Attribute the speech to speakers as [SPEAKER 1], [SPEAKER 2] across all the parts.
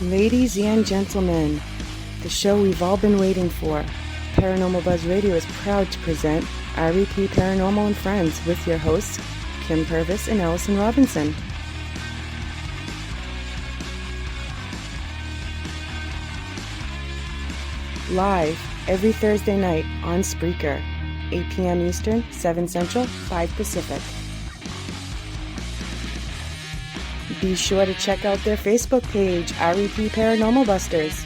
[SPEAKER 1] Ladies and gentlemen, the show we've all been waiting for, Paranormal Buzz Radio is proud to present REP Paranormal and Friends with your hosts, Kim Purvis and Allison Robinson. Live every Thursday night on Spreaker, 8 p.m. Eastern, 7 Central, 5 Pacific. Be sure to check out their Facebook page, REP Paranormal Busters.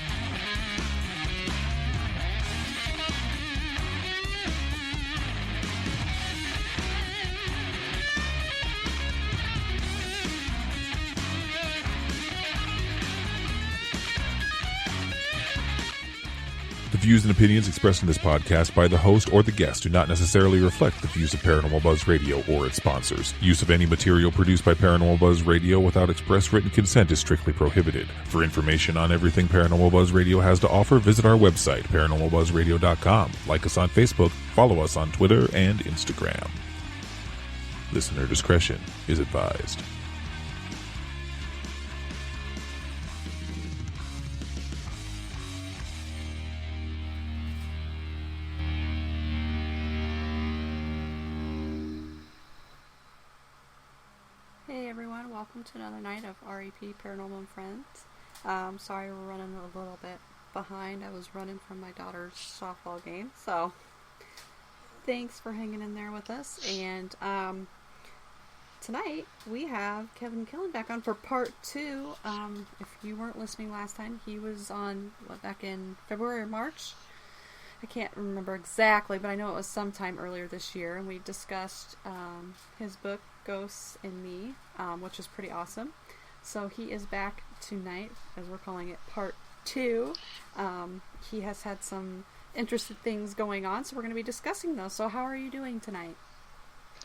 [SPEAKER 2] The views and opinions expressed in this podcast by the host or the guest do not necessarily reflect the views of Paranormal Buzz Radio or its sponsors. Use of any material produced by Paranormal Buzz Radio without express written consent is strictly prohibited. For information on everything Paranormal Buzz Radio has to offer, visit our website, paranormalbuzzradio.com. Like us on Facebook, follow us on Twitter and Instagram. Listener discretion is advised.
[SPEAKER 3] Hey everyone, welcome to another night of REP Paranormal and Friends. Sorry we're running a little bit behind. I was running from my daughter's softball game, so thanks for hanging in there with us. And tonight we have Kevin Killen back on for part 2. If you weren't listening last time, he was on back in February or March. I can't remember exactly, but I know it was sometime earlier this year, and we discussed his book, Ghosts in Me, which is pretty awesome. So he is back tonight, as we're calling it, part 2. He has had some interesting things going on, so we're going to be discussing those. So how are you doing tonight?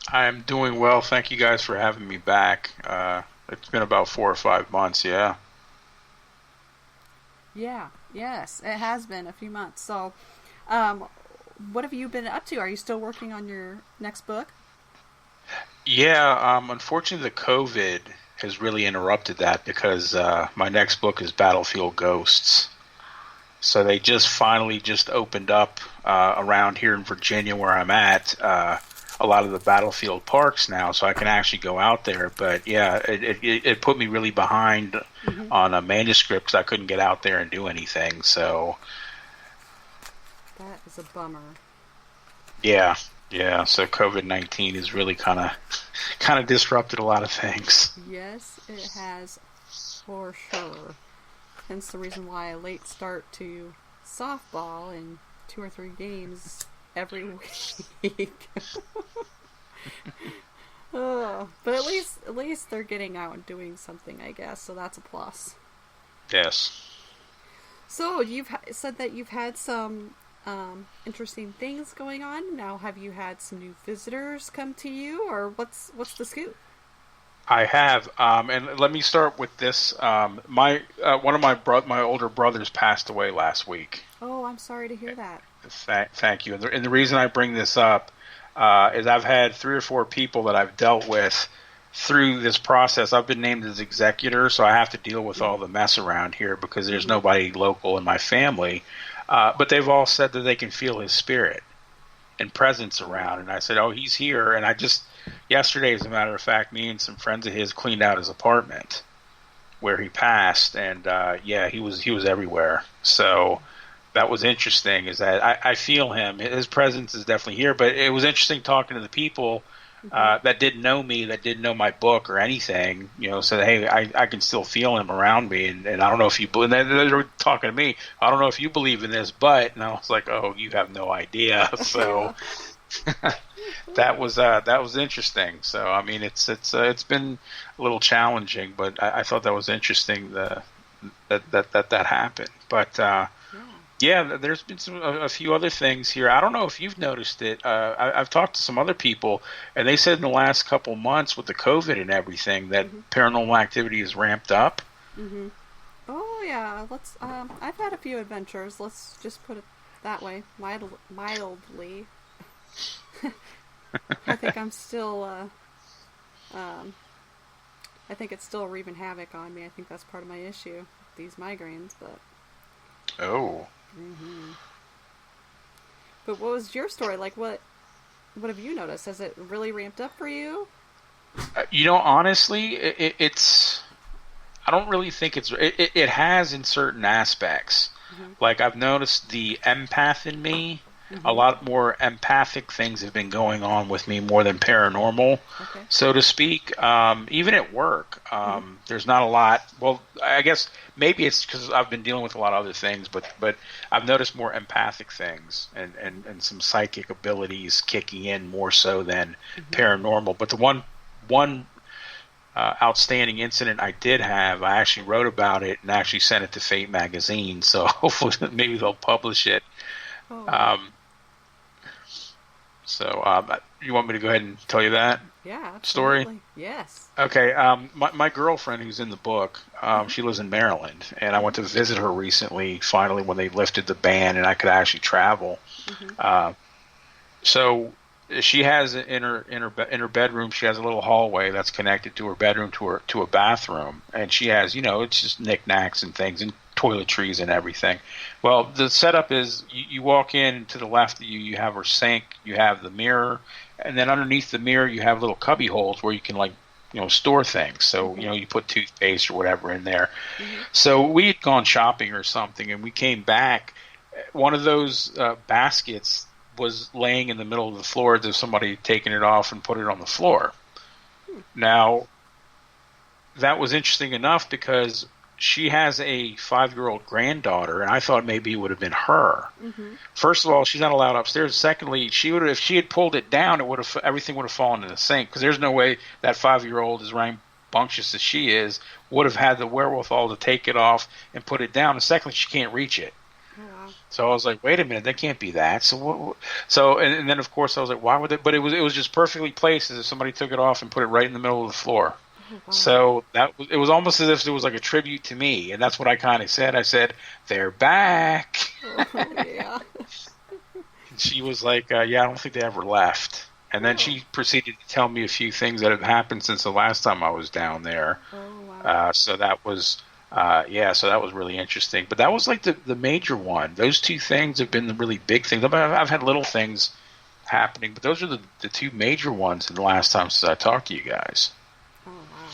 [SPEAKER 4] I'm doing well. Thank you guys for having me back. It's been about 4 or 5 months, yeah.
[SPEAKER 3] Yeah, yes, it has been a few months. So what have you been up to? Are you still working on your next book?
[SPEAKER 4] Yeah, unfortunately the COVID has really interrupted that because my next book is Battlefield Ghosts. So they finally opened up around here in Virginia where I'm at, a lot of the battlefield parks now, so I can actually go out there. But yeah, it put me really behind on a manuscript because I couldn't get out there and do anything. So
[SPEAKER 3] that is a bummer.
[SPEAKER 4] Yeah. So COVID-19 has really kind of disrupted a lot of things.
[SPEAKER 3] Yes, it has, for sure. Hence the reason why a late start to softball and 2 or 3 games every week. But at least they're getting out and doing something, I guess. So that's a plus.
[SPEAKER 4] Yes.
[SPEAKER 3] So you've said that you've had some interesting things going on. Now, have you had some new visitors come to you, or what's the scoop?
[SPEAKER 4] I have, and let me start with this. One of my older brothers passed away last week.
[SPEAKER 3] Oh, I'm sorry to hear that.
[SPEAKER 4] Thank you. And the reason I bring this up is I've had 3 or 4 people that I've dealt with through this process. I've been named as executor, so I have to deal with all the mess around here because there's nobody local in my family. But they've all said that they can feel his spirit and presence around. And I said, oh, he's here. And yesterday, as a matter of fact, me and some friends of his cleaned out his apartment where he passed. And he was everywhere. So that was interesting, is that I feel him. His presence is definitely here. But it was interesting talking to the people that didn't know me, that didn't know my book or anything, said, hey, I can still feel him around me. And I don't know if you believe, and they were talking to me, I don't know if you believe in this, but, and I was like, oh, you have no idea. So that was interesting. So, I mean, it's been a little challenging, but I thought that was interesting that happened. But, yeah, there's been a few other things here. I don't know if you've noticed it. I've talked to some other people, and they said in the last couple months with the COVID and everything that paranormal activity has ramped up.
[SPEAKER 3] Mm-hmm. Oh yeah, I've had a few adventures. Let's just put it that way, mildly. I think I'm still. I think it's still wreaking havoc on me. I think that's part of my issue. these migraines, but...
[SPEAKER 4] Oh.
[SPEAKER 3] Mm-hmm. But what was your story? Like, what have you noticed? Has it really ramped up for you?
[SPEAKER 4] Honestly, it's... I don't really think it has in certain aspects.
[SPEAKER 3] Mm-hmm.
[SPEAKER 4] Like, I've noticed the empath in me.
[SPEAKER 3] Mm-hmm.
[SPEAKER 4] A lot more empathic things have been going on with me more than paranormal,
[SPEAKER 3] okay.
[SPEAKER 4] so to speak. Even at work, there's not a lot. Well, I guess maybe it's because I've been dealing with a lot of other things, but I've noticed more empathic things and some psychic abilities kicking in more so than paranormal. But the one outstanding incident I did have, I actually wrote about it and actually sent it to Fate magazine. So hopefully maybe they'll publish it.
[SPEAKER 3] Oh.
[SPEAKER 4] You want me to go ahead and tell you that?
[SPEAKER 3] Yeah,
[SPEAKER 4] story?
[SPEAKER 3] absolutely. Yes.
[SPEAKER 4] Okay. My girlfriend who's in the book, she lives in Maryland, and I went to visit her recently, finally, when they lifted the ban and I could actually travel. So she has in her bedroom, she has a little hallway that's connected to her bedroom to a bathroom, and she has, it's just knickknacks and things and toiletries and everything. Well, the setup is you walk in, to the left of you have her sink, you have the mirror, and then underneath the mirror you have little cubby holes where you can store things. So you put toothpaste or whatever in there. So we had gone shopping or something, and we came back. One of those baskets was laying in the middle of the floor as if somebody had taken it off and put it on the floor. Now, that was interesting enough because she has a 5-year-old granddaughter, and I thought maybe it would have been her. First of all, she's not allowed upstairs. Secondly, if she had pulled it down, everything would have fallen in the sink, because there's no way that 5-year-old, as rambunctious as she is, would have had the wherewithal to take it off and put it down. And secondly, she can't reach it. So I was like, wait a minute, that can't be that. And then of course I was like, why would it? But it was just perfectly placed as if somebody took it off and put it right in the middle of the floor. Wow. So it was almost as if it was like a tribute to me, and that's what I kind of said. I said, they're back.
[SPEAKER 3] Yeah.
[SPEAKER 4] And she was like, yeah, I don't think they ever left. And then she proceeded to tell me a few things that have happened since the last time I was down there.
[SPEAKER 3] Oh, wow.
[SPEAKER 4] So that was really interesting. But that was like the major one. Those two things have been the really big things. I've had little things happening, but those are the two major ones in the last time since I talked to you guys.
[SPEAKER 3] Oh, wow.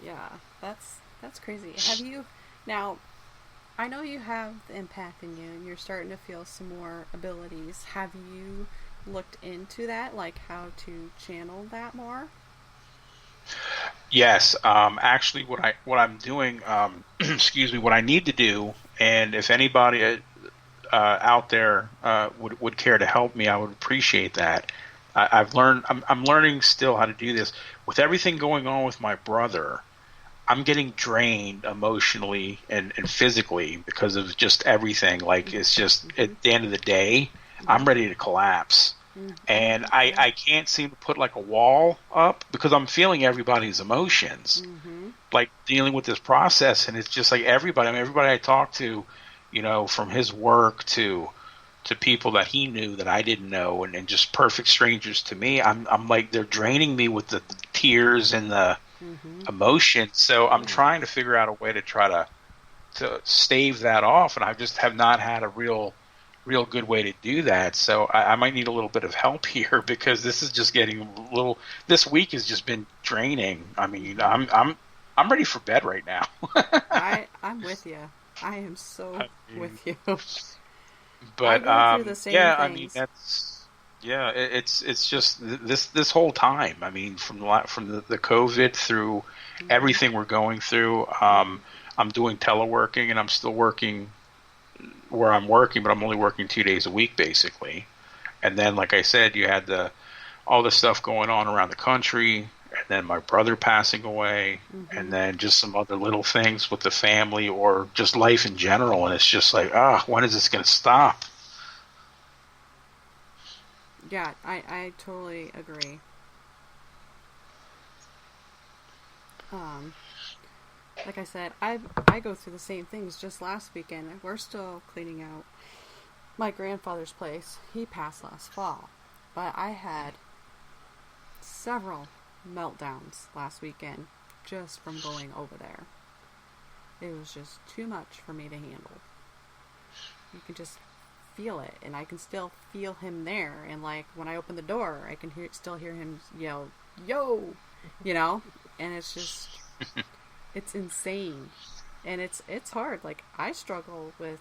[SPEAKER 3] Yeah, that's crazy. Have you, now, I know you have the empath in you and you're starting to feel some more abilities. Have you looked into that, like how to channel that more?
[SPEAKER 4] Yes, actually, what I'm doing, what I need to do, and if anybody out there would care to help me, I would appreciate that. I've learned, I'm learning still how to do this. With everything going on with my brother, I'm getting drained emotionally and physically because of just everything. Like, it's just, at the end of the day, I'm ready to collapse. And I can't seem to put like a wall up because I'm feeling everybody's emotions, like dealing with this process. And it's just like everybody I talk to, from his work to people that he knew that I didn't know, and just perfect strangers to me, I'm like, they're draining me with the tears and the emotion. So I'm trying to figure out a way to try to stave that off. And I just have not had a real good way to do that. So I might need a little bit of help here, because this is just getting a little, this week has just been draining. I mean, I'm ready for bed right now.
[SPEAKER 3] I'm with you. I am so with you.
[SPEAKER 4] But
[SPEAKER 3] I go through the same
[SPEAKER 4] things.
[SPEAKER 3] things.
[SPEAKER 4] I mean, it's just this whole time. I mean, from the COVID through everything we're going through. I'm doing teleworking, and I'm still working where I'm working, but I'm only working 2 days a week, basically. And then, like I said, you had all the stuff going on around the country, and then my brother passing away, and then just some other little things with the family or just life in general. And it's just like, when is this going to stop?
[SPEAKER 3] Yeah, I totally agree. Like I said, I go through the same things. Just last weekend, we're still cleaning out my grandfather's place. He passed last fall, but I had several meltdowns last weekend just from going over there. it was just too much for me to handle. You can just feel it, and I can still feel him there. And like when I open the door, I can still hear him yell, "Yo!" You know, and it's just, it's insane, and it's hard. Like I struggle with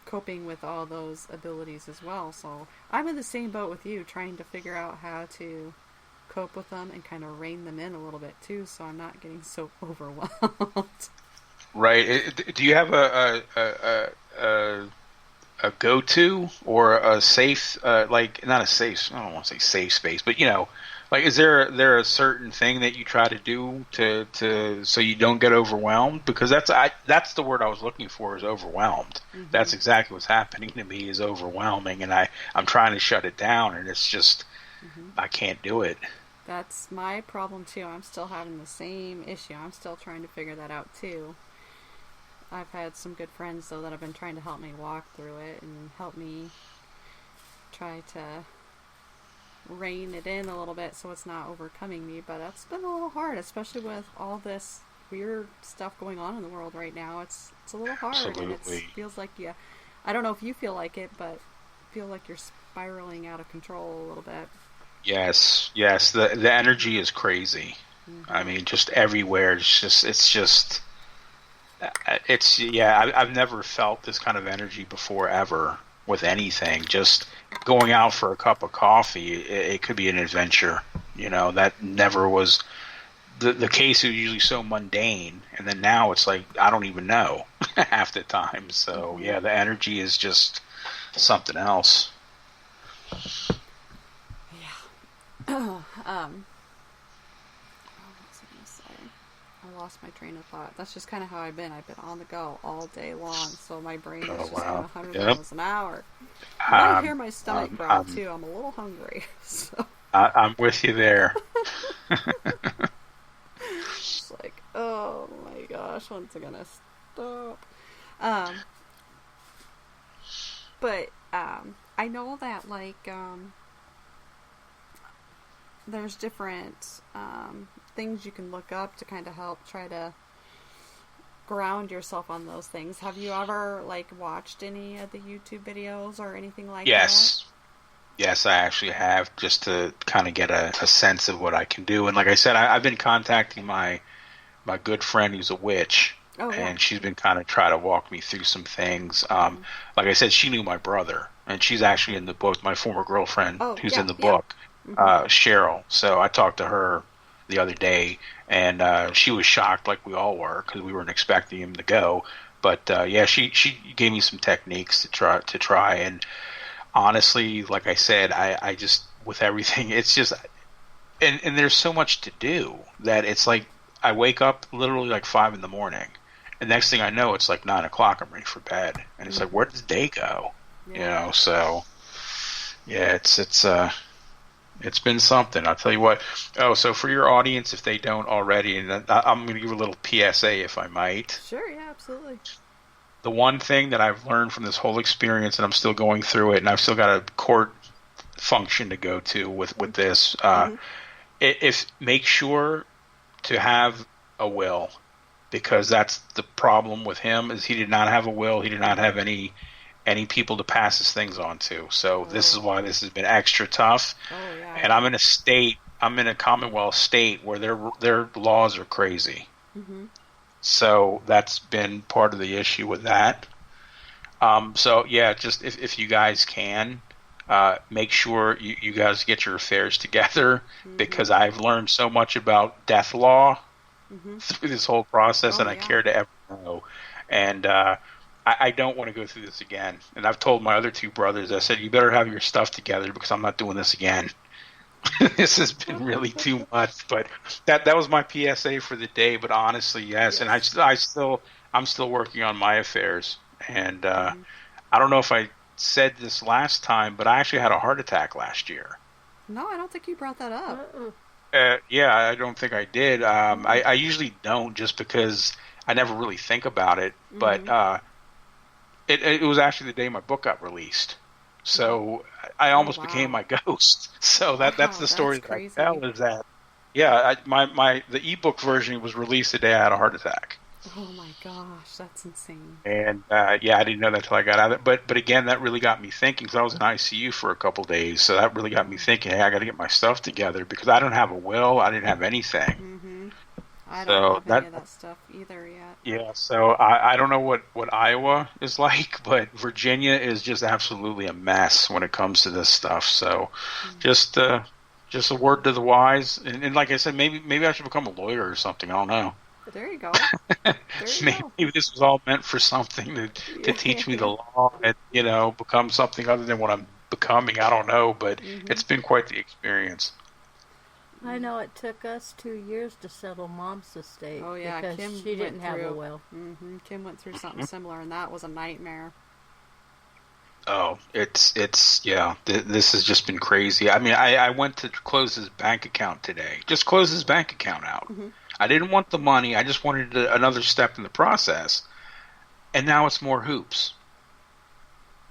[SPEAKER 3] coping with all those abilities as well. So I'm in the same boat with you, trying to figure out how to cope with them and kind of rein them in a little bit too, so I'm not getting so overwhelmed.
[SPEAKER 4] Right. Do you have a go-to or a safe, like not a safe, I don't want to say safe space, but you know, like is there a certain thing that you try to do to so you don't get overwhelmed? Because that's the word I was looking for, is overwhelmed. Mm-hmm. That's exactly what's happening to me, is overwhelming, and I'm trying to shut it down, and it's just I can't do it.
[SPEAKER 3] That's my problem too. I'm still having the same issue. I'm still trying to figure that out too. I've had some good friends though that have been trying to help me walk through it and help me try to rein it in a little bit so it's not overcoming me, but that's been a little hard, especially with all this weird stuff going on in the world right now. It's a little hard. Absolutely. And it feels like, yeah, I don't know if you feel like it, but I feel like you're spiraling out of control a little bit.
[SPEAKER 4] Yes, the energy is crazy. Mm-hmm. I mean, just everywhere. I've never felt this kind of energy before, ever, with anything. Just going out for a cup of coffee, it could be an adventure. You know, that never was the case. Is usually so mundane, and then now it's like I don't even know half the time. So yeah, the energy is just something else.
[SPEAKER 3] What was I gonna say? I lost my train of thought. That's just kind of how I've been. I've been on the go all day long, so my brain is just going 100 miles an hour. I hear my stomach growl too. I'm a little hungry. So.
[SPEAKER 4] I'm with you there.
[SPEAKER 3] It's like, oh my gosh, when's it gonna stop? But I know that like there's different things you can look up to kind of help try to ground yourself on those things. Have you ever like watched any of the YouTube videos or anything like that?
[SPEAKER 4] Yes, I actually have, just to kind of get a sense of what I can do. And like I said, I've been contacting my good friend who's a witch, and she's been kind of trying to walk me through some things. Like I said, she knew my brother, and she's actually in the book, my former girlfriend who's in the book. Cheryl. So I talked to her the other day, and she was shocked, like we all were, because we weren't expecting him to go. But she gave me some techniques to try. And honestly, like I said, I just, with everything, it's just, and there's so much to do that it's like I wake up literally like 5 a.m, and next thing I know, it's like 9 o'clock. I'm ready for bed, and it's like, where does the day go? Yeah. You know, so yeah, it's been something. I'll tell you what. Oh, so for your audience, if they don't already, and I'm going to give a little PSA, if I might.
[SPEAKER 3] Sure, yeah, absolutely.
[SPEAKER 4] The one thing that I've learned from this whole experience, and I'm still going through it, and I've still got a court function to go to with this, if make sure to have a will, because that's the problem with him, is he did not have a will. He did not have any people to pass his things on to. So this is why this has been extra tough. And I'm in a Commonwealth state where their laws are crazy. Mm-hmm. So that's been part of the issue with that. So yeah, just if you guys can, make sure you guys get your affairs together, because I've learned so much about death law through this whole process, and I care to ever know. And I don't want to go through this again. And I've told my other two brothers, I said, you better have your stuff together, because I'm not doing this again. This has been really too much. But that was my PSA for the day. But honestly, yes. And I'm still working on my affairs. And I don't know if I said this last time, but I actually had a heart attack last year.
[SPEAKER 3] No, I don't think you brought that up.
[SPEAKER 4] Yeah, I don't think I did. I usually don't, just because I never really think about it. But it was actually the day my book got released. So I almost became my ghost. So that's the story that I tell, is that Yeah, the ebook version was released the day I had a heart attack.
[SPEAKER 3] Oh my gosh, that's insane.
[SPEAKER 4] And I didn't know that until I got out of it. But again, that really got me thinking, because I was in ICU for a couple days. So that really got me thinking, hey, I got to get my stuff together, because I don't have a will. I didn't have anything.
[SPEAKER 3] Mm-hmm. I don't have any of that stuff either yet.
[SPEAKER 4] Yeah, so I don't know what Iowa is like, but Virginia is just absolutely a mess when it comes to this stuff. So just a word to the wise. And like I said, maybe I should become a lawyer or something. I don't know.
[SPEAKER 3] There you go.
[SPEAKER 4] Maybe this was all meant for something to teach me the law and, become something other than what I'm becoming. I don't know, but it's been quite the experience.
[SPEAKER 5] I know it took us 2 years to settle Mom's estate.
[SPEAKER 3] Oh, yeah.
[SPEAKER 5] Because
[SPEAKER 3] Kim
[SPEAKER 5] she didn't have a will.
[SPEAKER 3] Mm-hmm. Kim went through something similar, and that was a nightmare.
[SPEAKER 4] Oh, it's this has just been crazy. I mean, I went to close his bank account today. Just close his bank account out. Mm-hmm. I didn't want the money. I just wanted another step in the process. And now it's more hoops.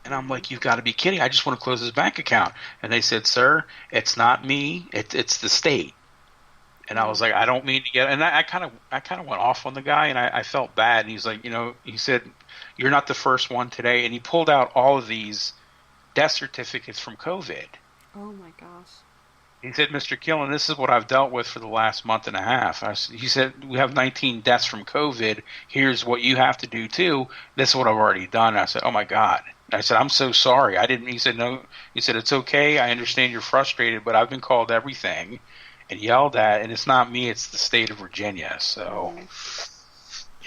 [SPEAKER 4] And I'm like, you've got to be kidding. I just want to close his bank account. And they said, sir, it's not me. It's the state. And I was like, I don't mean to get – and I kind of went off on the guy, and I felt bad. And he's like, he said, you're not the first one today. And he pulled out all of these death certificates from COVID.
[SPEAKER 3] Oh, my gosh.
[SPEAKER 4] He said, Mr. Killen, this is what I've dealt with for the last month and a half. He said, we have 19 deaths from COVID. Here's what you have to do, too. This is what I've already done. And I said, oh, my God. And I said, I'm so sorry. I didn't. He said, no. He said, it's okay. I understand you're frustrated, but I've been called everything and yelled at, and it's not me. It's the state of Virginia. So,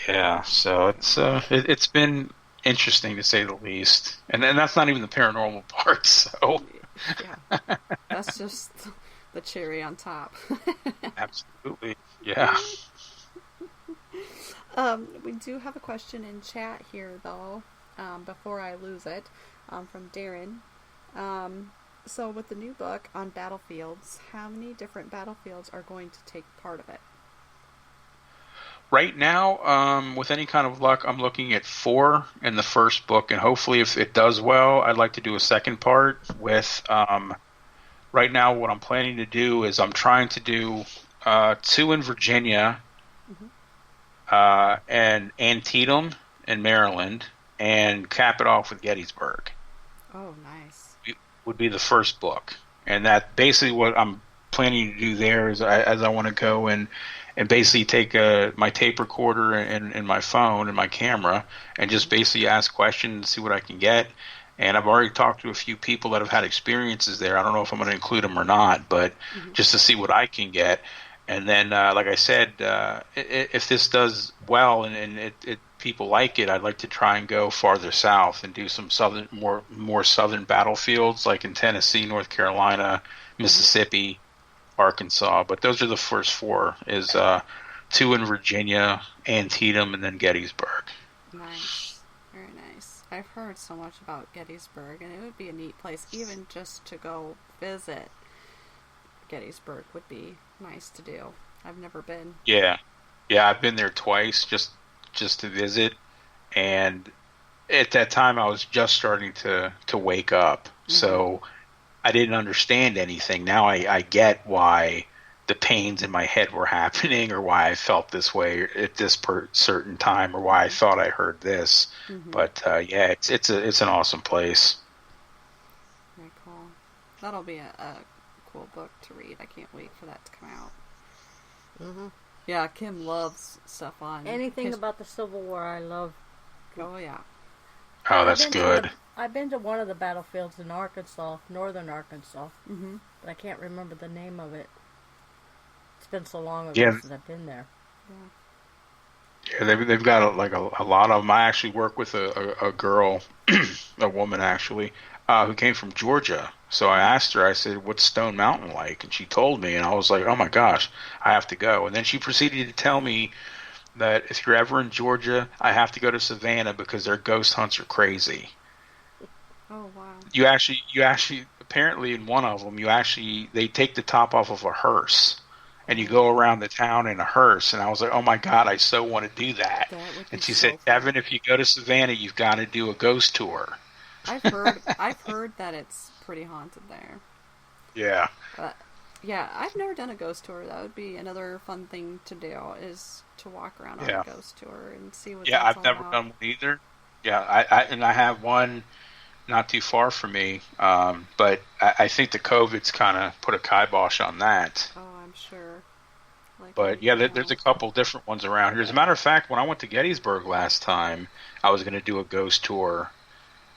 [SPEAKER 4] yeah. So it's been interesting, to say the least. And that's not even the paranormal part, so.
[SPEAKER 3] Yeah. That's just the cherry on top.
[SPEAKER 4] Absolutely. Yeah.
[SPEAKER 3] We do have a question in chat here, though, before I lose it, from Darren. So with the new book on battlefields, how many different battlefields are going to take part of it?
[SPEAKER 4] Right now, with any kind of luck, I'm looking at 4 in the first book, and hopefully if it does well, I'd like to do a second part with, right now what I'm planning to do is I'm trying to do 2 in Virginia, and Antietam in Maryland, and cap it off with Gettysburg.
[SPEAKER 3] Oh, nice.
[SPEAKER 4] Would be the first book. And that basically what I'm planning to do there is I want to go and basically take my tape recorder and my phone and my camera and just basically ask questions and see what I can get. And I've already talked to a few people that have had experiences there. I don't know if I'm going to include them or not, but just to see what I can get. And then, like I said, if this does well and it people like it, I'd like to try and go farther south and do some southern, more southern battlefields, like in Tennessee, North Carolina, Mississippi, Arkansas. But those are the first 4, is 2 in Virginia, Antietam, and then Gettysburg.
[SPEAKER 3] Nice. Very nice. I've heard so much about Gettysburg, and it would be a neat place, even just to go visit. Gettysburg would be nice to do. I've never been. Yeah,
[SPEAKER 4] I've been there twice, just to visit, and at that time I was just starting to wake up, so I didn't understand anything. Now I get why the pains in my head were happening, or why I felt this way at this certain time, or why I thought I heard this. But yeah, it's an awesome place.
[SPEAKER 3] Very cool. That'll be a cool book to read. I can't wait for that to come out. Yeah, Kim loves stuff on
[SPEAKER 5] anything about the Civil War. I love.
[SPEAKER 3] Oh yeah.
[SPEAKER 4] Oh, that's good.
[SPEAKER 5] I've been to one of the battlefields in Arkansas, northern Arkansas, but I can't remember the name of it. It's been so long ago since I've been there.
[SPEAKER 4] Yeah, they've got a lot of them. I actually work with a girl, a woman actually, who came from Georgia. So I asked her, I said, what's Stone Mountain like? And she told me, and I was like, oh my gosh, I have to go. And then she proceeded to tell me that if you're ever in Georgia, I have to go to Savannah because their ghost hunts are crazy.
[SPEAKER 3] Oh, wow.
[SPEAKER 4] You actually, apparently in one of them, they take the top off of a hearse, and you go around the town in a hearse. And I was like, oh my God, I so want to do that. And she said, Kevin, if you go to Savannah, you've got to do a ghost tour.
[SPEAKER 3] I've heard that it's pretty haunted there.
[SPEAKER 4] Yeah.
[SPEAKER 3] Yeah, I've never done a ghost tour. That would be another fun thing to do, is to walk around on a ghost tour and see what that's
[SPEAKER 4] I've
[SPEAKER 3] all
[SPEAKER 4] never
[SPEAKER 3] about.
[SPEAKER 4] done one either. Yeah, I have one not too far from me, but I think the COVID's kind of put a kibosh on that.
[SPEAKER 3] Oh, I'm sure. Like
[SPEAKER 4] But yeah, there's a couple different ones around here. As a matter of fact, when I went to Gettysburg last time, I was going to do a ghost tour,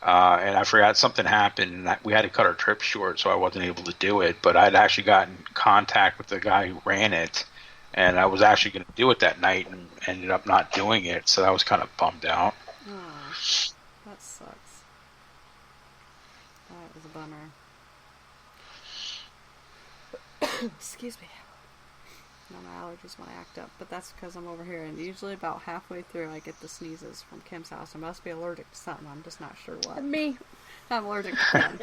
[SPEAKER 4] and I forgot something happened, and we had to cut our trip short, so I wasn't able to do it. But I'd actually gotten in contact with the guy who ran it, and I was actually going to do it that night, and ended up not doing it. So I was kind of bummed out.
[SPEAKER 3] Oh, that sucks. That is a bummer. Excuse me. No, my allergies want to act up, but that's because I'm over here, and usually about halfway through I get the sneezes from Kim's house. I must be allergic to something. I'm just not sure what.
[SPEAKER 5] Me.
[SPEAKER 3] I'm allergic to Kim.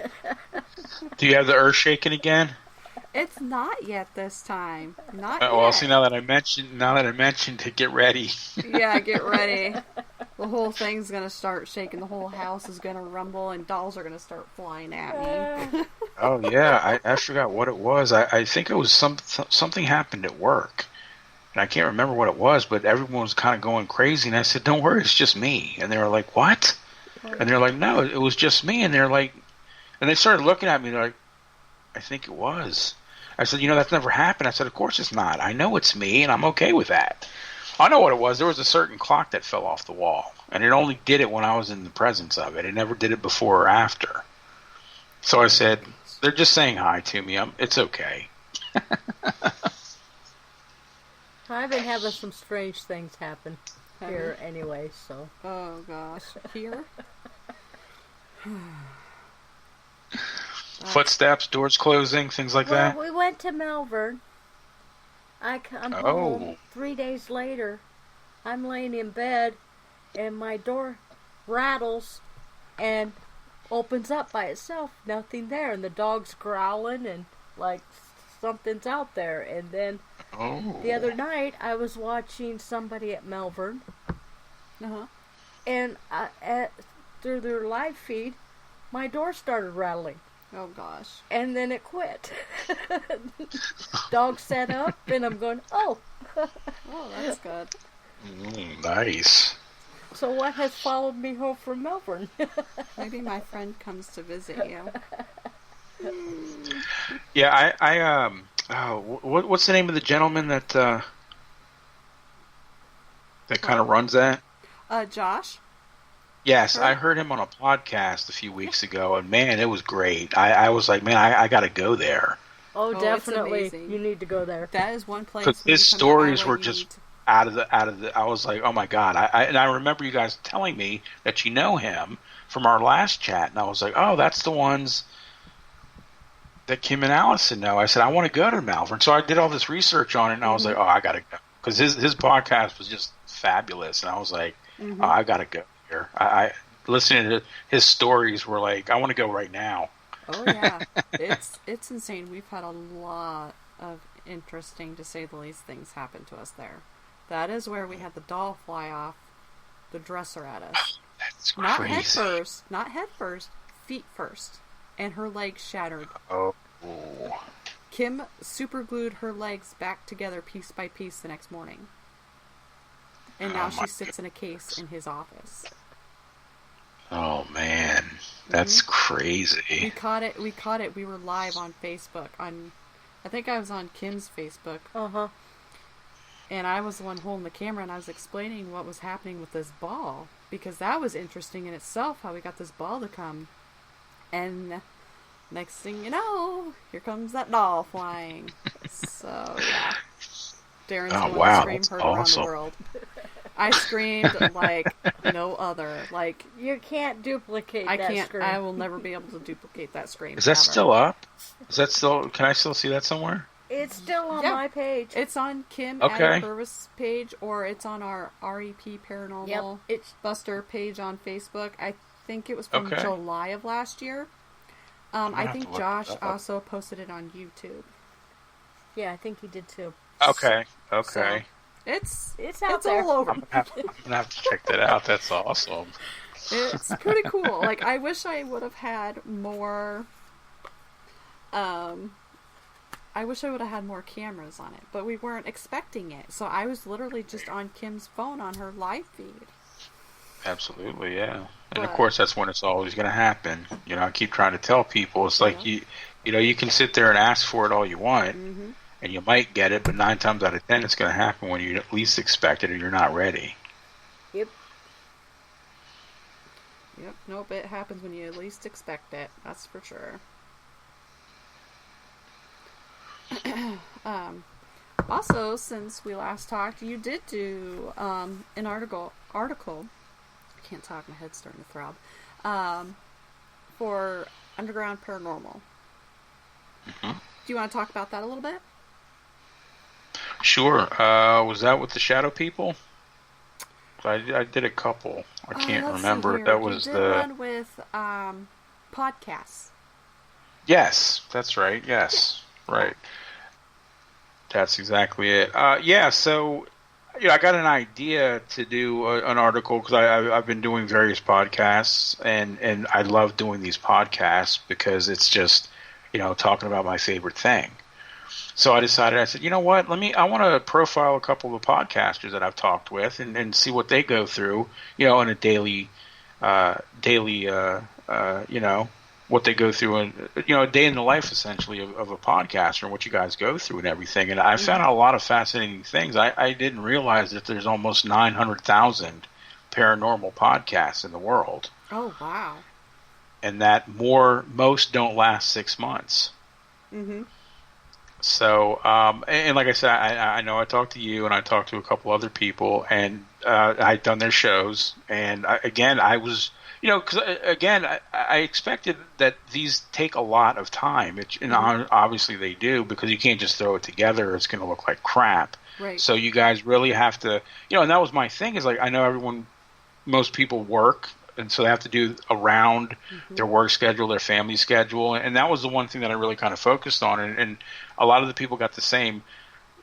[SPEAKER 4] Do you have the earth shaking again?
[SPEAKER 3] It's not yet this time. Not yet.
[SPEAKER 4] Well, see, now that I mentioned to get ready.
[SPEAKER 3] Yeah, get ready. The whole thing's gonna start shaking. The whole house is gonna rumble, and dolls are gonna start flying at me.
[SPEAKER 4] Oh yeah, I forgot what it was. I think it was something happened at work, and I can't remember what it was. But everyone was kind of going crazy, and I said, "Don't worry, it's just me." And they were like, "What?" And they're like, "No, it was just me." And they're like, and they started looking at me. They're like, "I think it was." I said, "That's never happened." I said, "Of course it's not. I know it's me, and I'm okay with that." I know what it was. There was a certain clock that fell off the wall, and it only did it when I was in the presence of it. It never did it before or after. So I said, "They're just saying hi to me. It's okay."
[SPEAKER 5] I've been having some strange things happen here anyway, so.
[SPEAKER 3] Oh gosh, here.
[SPEAKER 4] Footsteps, doors closing, things like that.
[SPEAKER 5] Well, we went to Malvern. I'm home 3 days later. I'm laying in bed, and my door rattles and opens up by itself. Nothing there, and the dog's growling and like something's out there. And then the other night, I was watching somebody at Malvern, and through their live feed, my door started rattling.
[SPEAKER 3] Oh gosh.
[SPEAKER 5] And then it quit. Dog set up, and I'm going, oh.
[SPEAKER 3] Oh, that's good.
[SPEAKER 4] Nice.
[SPEAKER 5] So what has followed me home from Melbourne?
[SPEAKER 3] Maybe my friend comes to visit you.
[SPEAKER 4] Yeah, what's the name of the gentleman that kind of runs that?
[SPEAKER 3] Josh?
[SPEAKER 4] Yes, I heard him on a podcast a few weeks ago, and man, it was great. I was like, man, I got to go there.
[SPEAKER 5] Oh, definitely, you need to go there.
[SPEAKER 3] That is one place.
[SPEAKER 4] Because his stories were just out of the. I was like, oh my god! And I remember you guys telling me that you know him from our last chat, and I was like, oh, that's the ones that Kim and Allison know. I said, I want to go to Malvern, so I did all this research on it, and I was like, oh, I got to go, because his podcast was just fabulous, and I was like, oh, I got to go. I listening to his stories were like, I want to go right now.
[SPEAKER 3] Oh yeah, it's insane. We've had a lot of interesting, to say the least, things happen to us there. That is where we had the doll fly off the dresser at us.
[SPEAKER 4] That's
[SPEAKER 3] not
[SPEAKER 4] crazy.
[SPEAKER 3] Not head first, feet first, and her legs shattered.
[SPEAKER 4] Oh.
[SPEAKER 3] Kim super glued her legs back together piece by piece the next morning. And now she sits in a case in his office.
[SPEAKER 4] Oh man, that's crazy.
[SPEAKER 3] We caught it. We were live on Facebook. I think I was on Kim's Facebook. And I was the one holding the camera, and I was explaining what was happening with this ball, because that was interesting in itself, how we got this ball to come. And next thing you know, here comes that doll flying. So yeah, Darren's going to scream heard around the world. I screamed like no other. Like,
[SPEAKER 5] you can't duplicate that scream.
[SPEAKER 3] I will never be able to duplicate that scream.
[SPEAKER 4] Is that still up? Can I still see that somewhere?
[SPEAKER 5] It's still on my page.
[SPEAKER 3] It's on Kim Adam Purvis page, or it's on our REP Paranormal Buster page on Facebook. I think it was from July of last year. I think Josh also posted it on YouTube.
[SPEAKER 5] Yeah, I think he did too.
[SPEAKER 4] Okay.
[SPEAKER 3] So, it's out there.
[SPEAKER 5] All over.
[SPEAKER 4] I'm gonna have to check that out. That's awesome.
[SPEAKER 3] It's pretty cool. Like, I wish I would have had more. I wish I would have had more cameras on it, but we weren't expecting it. So I was literally just on Kim's phone on her live feed.
[SPEAKER 4] Absolutely, yeah. And of course, that's when it's always going to happen. I keep trying to tell people, it's like you can sit there and ask for it all you want, and you might get it, but 9 times out of 10, it's going to happen when you at least expect it or you're not ready.
[SPEAKER 5] Yep.
[SPEAKER 3] Yep. Nope. It happens when you at least expect it. That's for sure. Also, since we last talked, you did do an article. I can't talk. My head's starting to throb. For Underground Paranormal. Do you want to talk about that a little bit?
[SPEAKER 4] Sure. Was that with the Shadow People? I did a couple. I can't remember. That was
[SPEAKER 3] you did one with podcasts.
[SPEAKER 4] Yes, that's right. Yes, right. That's exactly it. Yeah. So, I got an idea to do an article because I've been doing various podcasts, and I love doing these podcasts because it's just talking about my favorite thing. So I decided, I said, you know what? I want to profile a couple of the podcasters that I've talked with and see what they go through, on a daily, what they go through and, a day in the life essentially of a podcaster and what you guys go through and everything. And I found out a lot of fascinating things. I didn't realize that there's almost 900,000 paranormal podcasts in the world.
[SPEAKER 3] Oh, wow.
[SPEAKER 4] And that most don't last 6 months. Mm-hmm. So, and like I said, I know I talked to you and I talked to a couple other people, and I'd done their shows. And I was, because I expected that these take a lot of time. And obviously they do, because you can't just throw it together. It's going to look like crap.
[SPEAKER 3] Right.
[SPEAKER 4] So you guys really have to, and that was my thing, is like, I know most people work, and so they have to do around their work schedule, their family schedule. And that was the one thing that I really kind of focused on. And a lot of the people got the same,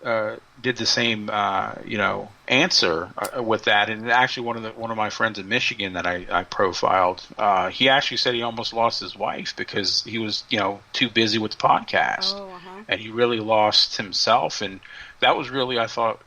[SPEAKER 4] did the same, answer with that. And actually one of my friends in Michigan that I profiled, he actually said he almost lost his wife because he was, too busy with the podcast.
[SPEAKER 3] Oh, uh-huh.
[SPEAKER 4] And he really lost himself. And that was really, I thought,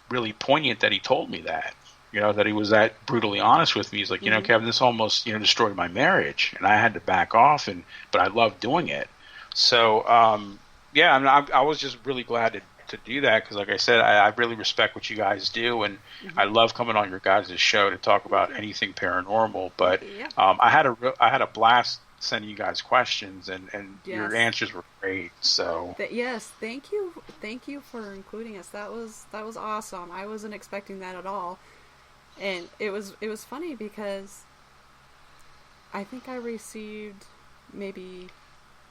[SPEAKER 4] really poignant that he told me that. That he was that brutally honest with me. He's like, Kevin, this almost, destroyed my marriage, and I had to back off, but I love doing it. So, I was just really glad to do that because, like I said, I really respect what you guys do, and I love coming on your guys' show to talk about anything paranormal. But I had a blast sending you guys questions, and your answers were great. So
[SPEAKER 3] yes, thank you for including us. That was awesome. I wasn't expecting that at all. And it was funny because I think I received maybe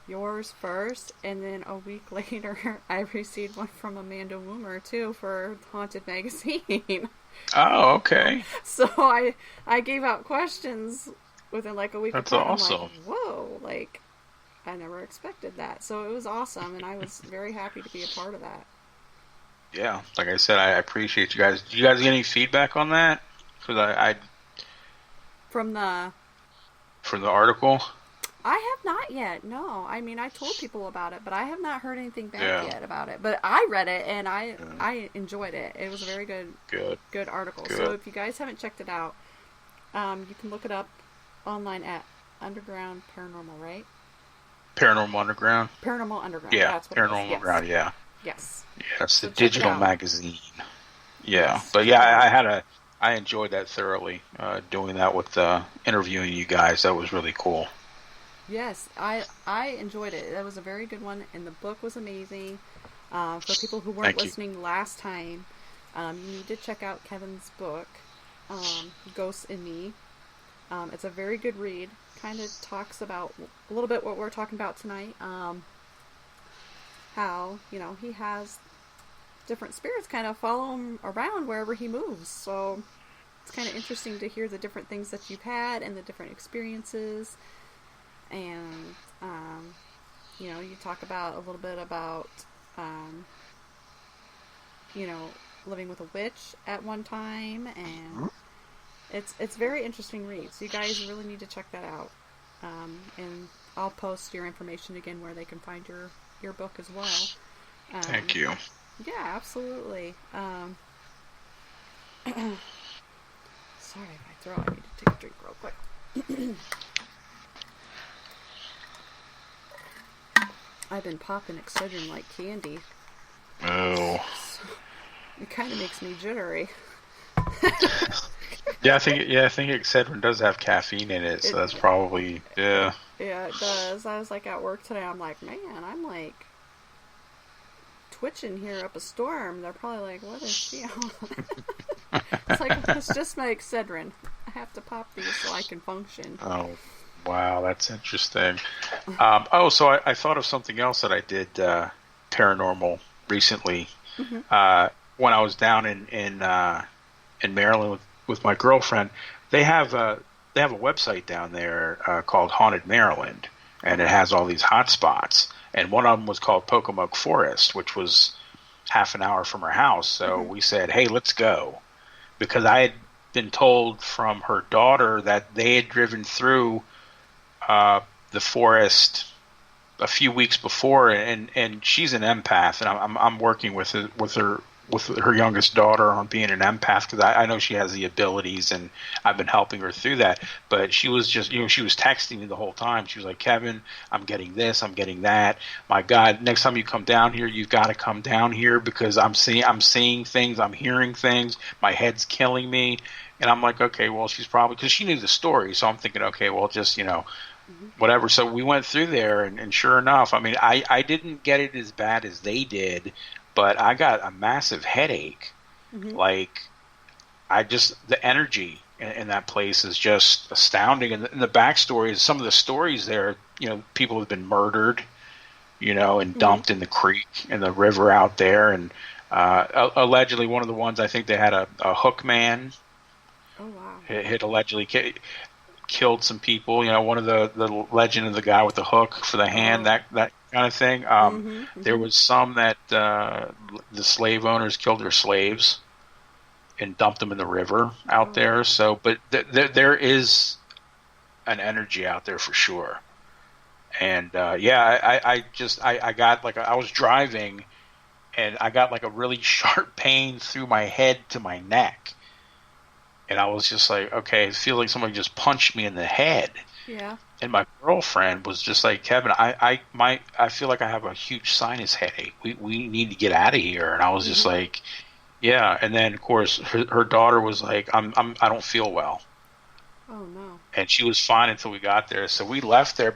[SPEAKER 3] yours first, and then a week later I received one from Amanda Woomer too for Haunted Magazine.
[SPEAKER 4] Oh, okay.
[SPEAKER 3] So I gave out questions within like a week.
[SPEAKER 4] That's
[SPEAKER 3] apart.
[SPEAKER 4] awesome.
[SPEAKER 3] I'm like, whoa, like I never expected that. So it was awesome, and I was very happy to be a part of that.
[SPEAKER 4] Yeah, like I said, I appreciate you guys. Did you guys get any feedback on that? Because
[SPEAKER 3] from the
[SPEAKER 4] article.
[SPEAKER 3] I have not yet. No, I mean I told people about it, but I have not heard anything back yet about it. But I read it and I enjoyed it. It was a very good article. Good. So if you guys haven't checked it out, you can look it up online at Underground Paranormal, right?
[SPEAKER 4] Paranormal Underground.
[SPEAKER 3] Paranormal Underground.
[SPEAKER 4] Yeah,
[SPEAKER 3] that's what
[SPEAKER 4] Paranormal Underground. Yeah.
[SPEAKER 3] Yes.
[SPEAKER 4] Yeah, it's the digital magazine. Yeah, yes. But yeah, I enjoyed that thoroughly. Doing that with interviewing you guys, that was really cool.
[SPEAKER 3] Yes, I enjoyed it. That was a very good one, and the book was amazing. For people who weren't listening last time, you need to check out Kevin's book, Ghosts in Me. It's a very good read. Kind of talks about a little bit what we're talking about tonight. How, he has different spirits kind of follow him around wherever he moves. So it's kind of interesting to hear the different things that you've had and the different experiences. And, you talk about a little bit about, living with a witch at one time. And it's very interesting read. So you guys really need to check that out. And I'll post your information again where they can find your book as well.
[SPEAKER 4] Thank you.
[SPEAKER 3] Yeah, absolutely. Sorry if I throw. I need to take a drink real quick. I've been popping Excedrin like candy.
[SPEAKER 4] Oh.
[SPEAKER 3] So it kind of makes me jittery.
[SPEAKER 4] Yeah, I think Excedrin does have caffeine in it, so that's probably
[SPEAKER 3] Yeah, it does. I was like at work today. I'm like, man, I'm like twitching here up a storm. They're probably like, what is she on? It's like, it's just my Excedrin. I have to pop these so I can function.
[SPEAKER 4] Oh, wow, that's interesting. So I thought of something else that I did paranormal recently. When I was down in Maryland with my girlfriend, they have a website down there called Haunted Maryland, and it has all these hot spots. And one of them was called Pocomoke Forest, which was half an hour from her house. So we said, hey, let's go. Because I had been told from her daughter that they had driven through the forest a few weeks before, and she's an empath, and I'm working with her youngest daughter on being an empath, because I know she has the abilities, and I've been helping her through that. But she was just, she was texting me the whole time. She was like, Kevin, I'm getting this, I'm getting that. My God, next time you come down here, you've got to come down here, because I'm seeing things, I'm hearing things, my head's killing me. And I'm like, okay, well, she's probably, because she knew the story, so I'm thinking, okay, well, just, whatever. So we went through there, and sure enough, I mean, I didn't get it as bad as they did, but I got a massive headache. Like, the energy in that place is just astounding. And the backstory is, some of the stories there, people have been murdered, and dumped in the creek and the river out there. And allegedly, one of the ones, I think they had a hook man.
[SPEAKER 3] Oh, wow.
[SPEAKER 4] Had allegedly killed some people. One of the legend of the guy with the hook for the hand, that kind of thing. There was some that the slave owners killed their slaves and dumped them in the river out there. So, but there is an energy out there for sure. And I got like, I was driving, and I got like a really sharp pain through my head to my neck. And I was just like, okay, I feel like somebody just punched me in the head.
[SPEAKER 3] Yeah.
[SPEAKER 4] And my girlfriend was just like, Kevin, I feel like I have a huge sinus headache. We need to get out of here. And I was just like, yeah. And then of course her daughter was like, I don't feel well.
[SPEAKER 3] Oh no.
[SPEAKER 4] And she was fine until we got there. So we left there,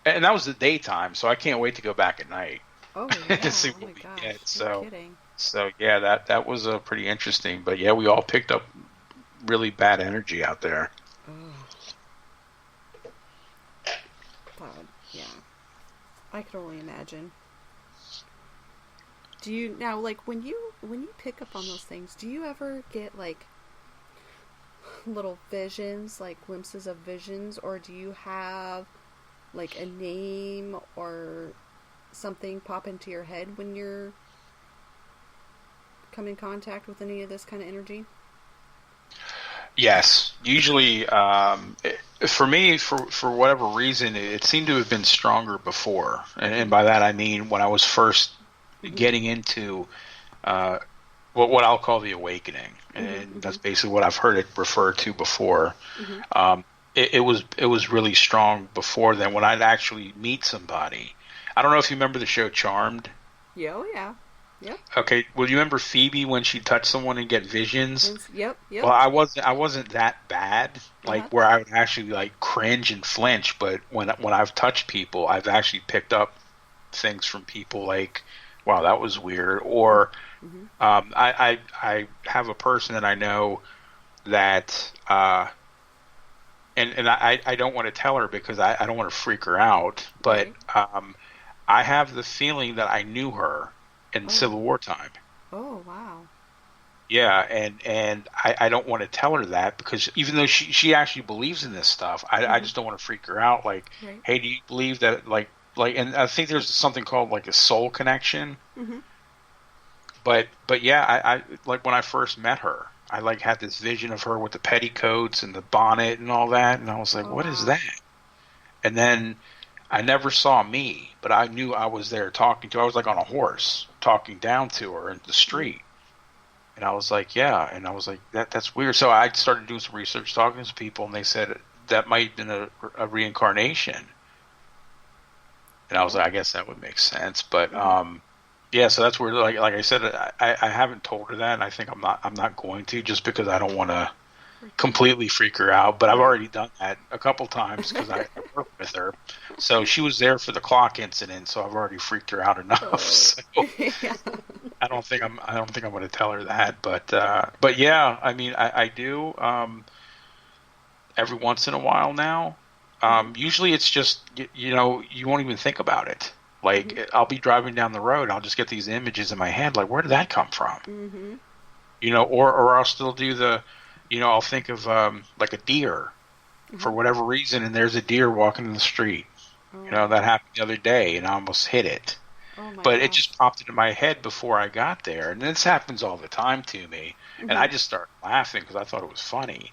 [SPEAKER 4] and that was the daytime. So I can't wait to go back at night.
[SPEAKER 3] Oh yeah.
[SPEAKER 4] To see
[SPEAKER 3] Oh
[SPEAKER 4] what
[SPEAKER 3] my
[SPEAKER 4] we
[SPEAKER 3] gosh.
[SPEAKER 4] get.
[SPEAKER 3] No kidding.
[SPEAKER 4] So yeah, that was pretty interesting. But yeah, we all picked up really bad energy out there.
[SPEAKER 3] God, yeah. I could only imagine. Do you now, like, when you pick up on those things, do you ever get like little visions, like glimpses of visions, or do you have like a name or something pop into your head when you're come in contact with any of this kind of energy?
[SPEAKER 4] Yes, usually for me, for whatever reason, it seemed to have been stronger before, and by that I mean when I was first getting into what I'll call the awakening, and that's basically what I've heard it referred to before. It was really strong before then, when I'd actually meet somebody. I don't know if you remember the show Charmed.
[SPEAKER 3] Yeah, oh yeah. Yep.
[SPEAKER 4] Okay. Well, you remember Phoebe when she touched someone and get visions?
[SPEAKER 3] Yep.
[SPEAKER 4] Well, I wasn't that bad, like where I would actually like cringe and flinch. But when I've touched people, I've actually picked up things from people like, wow, that was weird. Or I have a person that I know that, and I don't want to tell her because I don't want to freak her out. But I have the feeling that I knew her in Civil War time.
[SPEAKER 3] Oh, wow.
[SPEAKER 4] Yeah, and I don't want to tell her that, because even though she actually believes in this stuff, I just don't want to freak her out. Like, hey, do you believe that, like, and I think there's something called like a soul connection. But yeah, I like when I first met her, I like had this vision of her with the petticoats and the bonnet and all that, and I was like, what is that? And then I never saw me, but I knew I was there talking to her. I was like on a horse. talking down to her in the street. And I was like, yeah. And I was like, that's weird. So I started doing some research, talking to some people, and they said that might have been a reincarnation. And I was like, I guess that would make sense. But yeah, so that's where, like I said, I haven't told her that, and I think I'm not going to, just because I don't want to completely freak her out. But I've already done that a couple times because I work with her. So she was there for the clock incident, so I've already freaked her out enough. So I don't think I'm going to tell her that. But yeah, I mean, I do every once in a while now. Usually it's just, you won't even think about it. Like, I'll be driving down the road, and I'll just get these images in my head, like, where did that come from? Mm-hmm. Or I'll still do I'll think of, like, a deer for whatever reason, and there's a deer walking in the street. Oh. That happened the other day, and I almost hit it. Oh but gosh. It just popped into my head before I got there. And this happens all the time to me. And I just start laughing because I thought it was funny.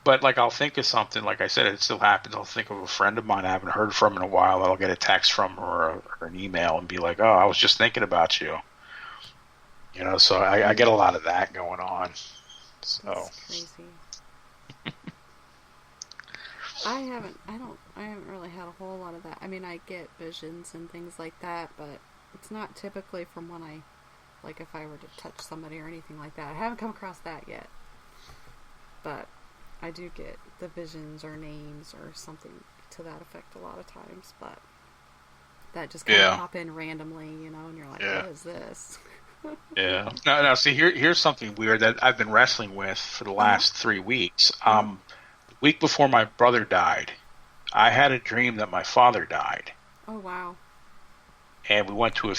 [SPEAKER 4] But, like, I'll think of something, like I said, it still happens. I'll think of a friend of mine I haven't heard from in a while. I'll get a text from her or an email and be like, oh, I was just thinking about you. So I get a lot of that going on. So.
[SPEAKER 3] That's crazy. I haven't really had a whole lot of that. I mean, I get visions and things like that, but it's not typically from when like if I were to touch somebody or anything like that. I haven't come across that yet. But I do get the visions or names or something to that effect a lot of times, but that just kind of pop in randomly, and you're like, what is this?
[SPEAKER 4] Yeah. Now, see, here's something weird that I've been wrestling with for the last 3 weeks. The week before my brother died, I had a dream that my father died. Oh, wow. And we went to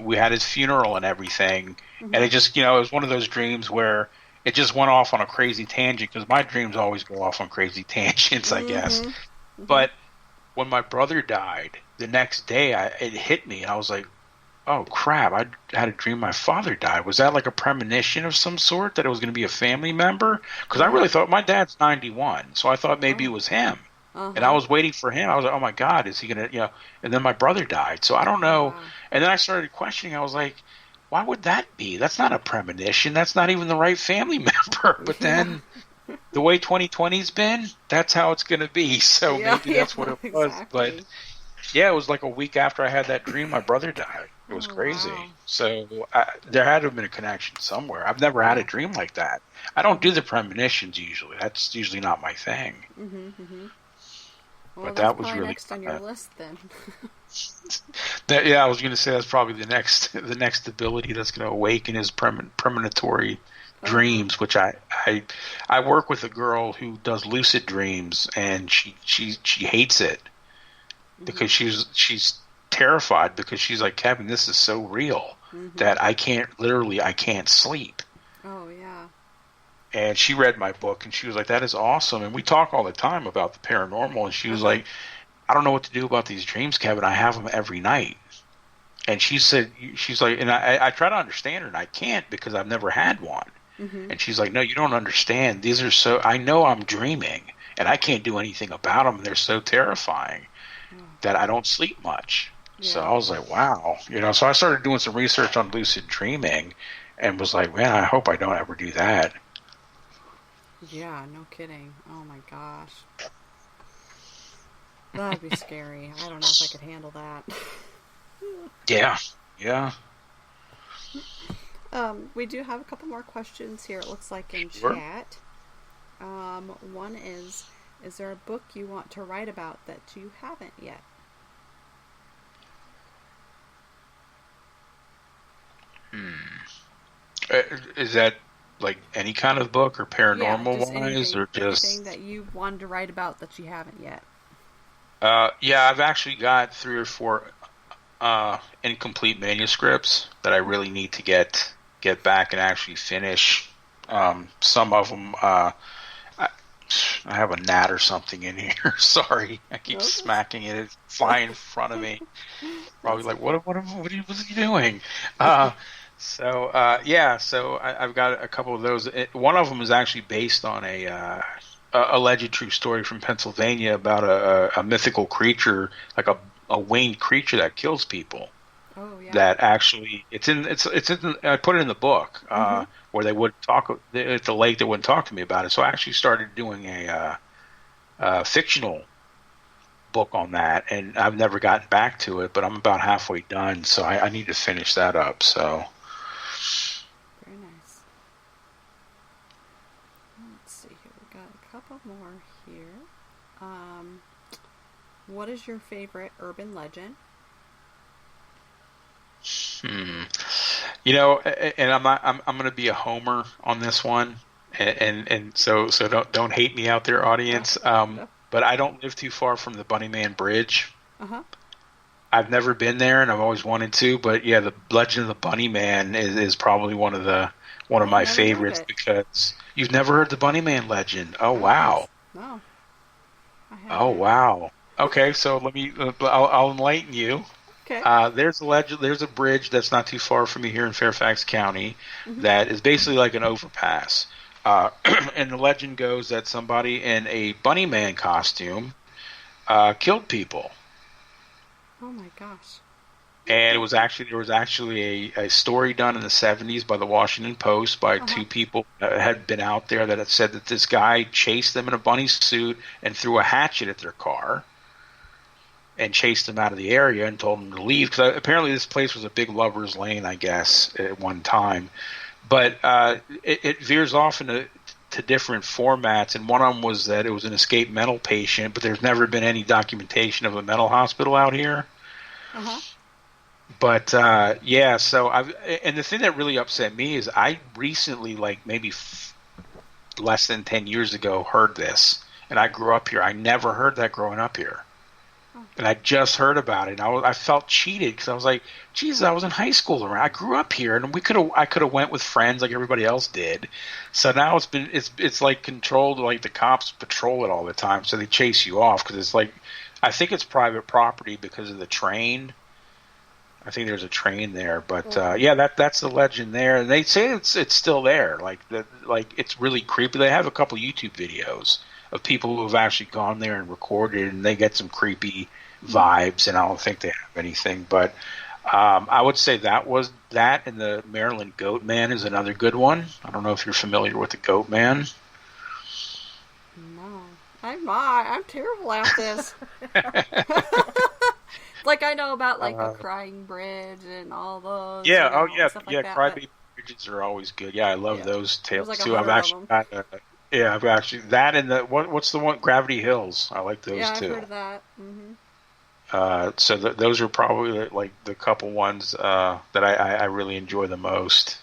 [SPEAKER 4] we had his funeral and everything, and it just, it was one of those dreams where it just went off on a crazy tangent, because my dreams always go off on crazy tangents, I guess. But when my brother died, the next day it hit me, and I was like, oh, crap, I had a dream my father died. Was that like a premonition of some sort, that it was going to be a family member? Because I really thought, my dad's 91, so I thought maybe it was him. And I was waiting for him. I was like, oh, my God, is he going to, and then my brother died. So I don't know. And then I started questioning. I was like, why would that be? That's not a premonition. That's not even the right family member. But then the way 2020's been, that's how it's going to be. So maybe that's what it was. Exactly. But yeah, it was like a week after I had that dream, my brother died. It was crazy. Wow. So there had to have been a connection somewhere. I've never had a dream like that. I don't do the premonitions usually. That's usually not my thing.
[SPEAKER 3] Well, but that was really next on your list then.
[SPEAKER 4] I was going to say that's probably the next ability that's going to awaken his premonitory dreams, which I work with a girl who does lucid dreams, and she hates it because she's terrified, because she's like, Kevin, this is so real that I can't sleep.
[SPEAKER 3] Oh yeah.
[SPEAKER 4] And she read my book, and she was like, that is awesome. And we talk all the time about the paranormal, and she was like, I don't know what to do about these dreams, Kevin. I have them every night. And she's like, and I try to understand her, and I can't, because I've never had one. And she's like, no, you don't understand. I know I'm dreaming, and I can't do anything about them. And they're so terrifying that I don't sleep much. Yeah. So I was like, wow. So I started doing some research on lucid dreaming, and was like, man, I hope I don't ever do that.
[SPEAKER 3] Yeah, no kidding. Oh my gosh. That'd be scary. I don't know if I could handle that.
[SPEAKER 4] Yeah.
[SPEAKER 3] We do have a couple more questions here, it looks like, in chat. One is there a book you want to write about that you haven't yet?
[SPEAKER 4] Is that like any kind of book, or paranormal wise, or just
[SPEAKER 3] anything that you wanted to write about that you haven't yet?
[SPEAKER 4] I've actually got 3 or 4 incomplete manuscripts that I really need to get back and actually finish. Some of them, I have a gnat or something in here. Sorry, I keep smacking it. It's flying in front of me. Probably like, what are you doing? So I've got a couple of those. One of them is actually based on a alleged true story from Pennsylvania about a mythical creature, like a winged creature that kills people.
[SPEAKER 3] Oh yeah.
[SPEAKER 4] that actually it's in I put it in the book where they would talk at the lake. They wouldn't talk to me about it, so I actually started doing a fictional book on that, and I've never gotten back to it, but I'm about halfway done, so I need to finish that up. So
[SPEAKER 3] very nice. Let's see here. We got a couple more here. What is your favorite urban legend?
[SPEAKER 4] You know, and I'm going to be a homer on this one, and so don't hate me out there, audience. But I don't live too far from the Bunnyman Bridge. I've never been there, and I've always wanted to. But yeah, the Legend of the Bunnyman is probably one of my favorites, because you've never heard the Bunnyman legend. Oh wow!
[SPEAKER 3] No.
[SPEAKER 4] Oh wow! Okay, so I'll enlighten you.
[SPEAKER 3] Okay.
[SPEAKER 4] There's a legend. There's a bridge that's not too far from me here in Fairfax County that is basically like an overpass. And the legend goes that somebody in a Bunnyman costume killed people.
[SPEAKER 3] Oh my gosh!
[SPEAKER 4] And there was actually a story done in the 70s by the Washington Post by two people that had been out there that had said that this guy chased them in a bunny suit and threw a hatchet at their car and chased them out of the area and told them to leave, because apparently this place was a big lover's lane, I guess, at one time. But it veers off into different formats, and one of them was that it was an escaped mental patient, but there's never been any documentation of a mental hospital out here. But yeah, so and the thing that really upset me is I recently, like maybe less than 10 years ago, heard this, and I grew up here. I never heard that growing up here. And I just heard about it, and I felt cheated, because I was like, "Jesus, I was in high school, I grew up here, and I could have went with friends like everybody else did." So now it's like controlled, like the cops patrol it all the time, so they chase you off, because it's like, I think it's private property because of the train. I think there's a train there, but yeah, that's the legend there, and they say it's still there. Like it's really creepy. They have a couple YouTube videos of people who have actually gone there and recorded, and they get some creepy vibes, and I don't think they have anything. But I would say that, and the Maryland Goat Man is another good one. I don't know if you're familiar with the Goat Man.
[SPEAKER 3] No, I'm not. I'm terrible at this. Like, I know about, like, a Crying Bridge and all those.
[SPEAKER 4] Yeah,
[SPEAKER 3] stuff like that,
[SPEAKER 4] Crybaby Bridges are always good. Yeah, I love those tales,
[SPEAKER 3] like
[SPEAKER 4] too. I've actually that and what's the one, Gravity Hills. I like those too.
[SPEAKER 3] Yeah, I've heard of that.
[SPEAKER 4] So those are probably like the couple ones that I really enjoy the most.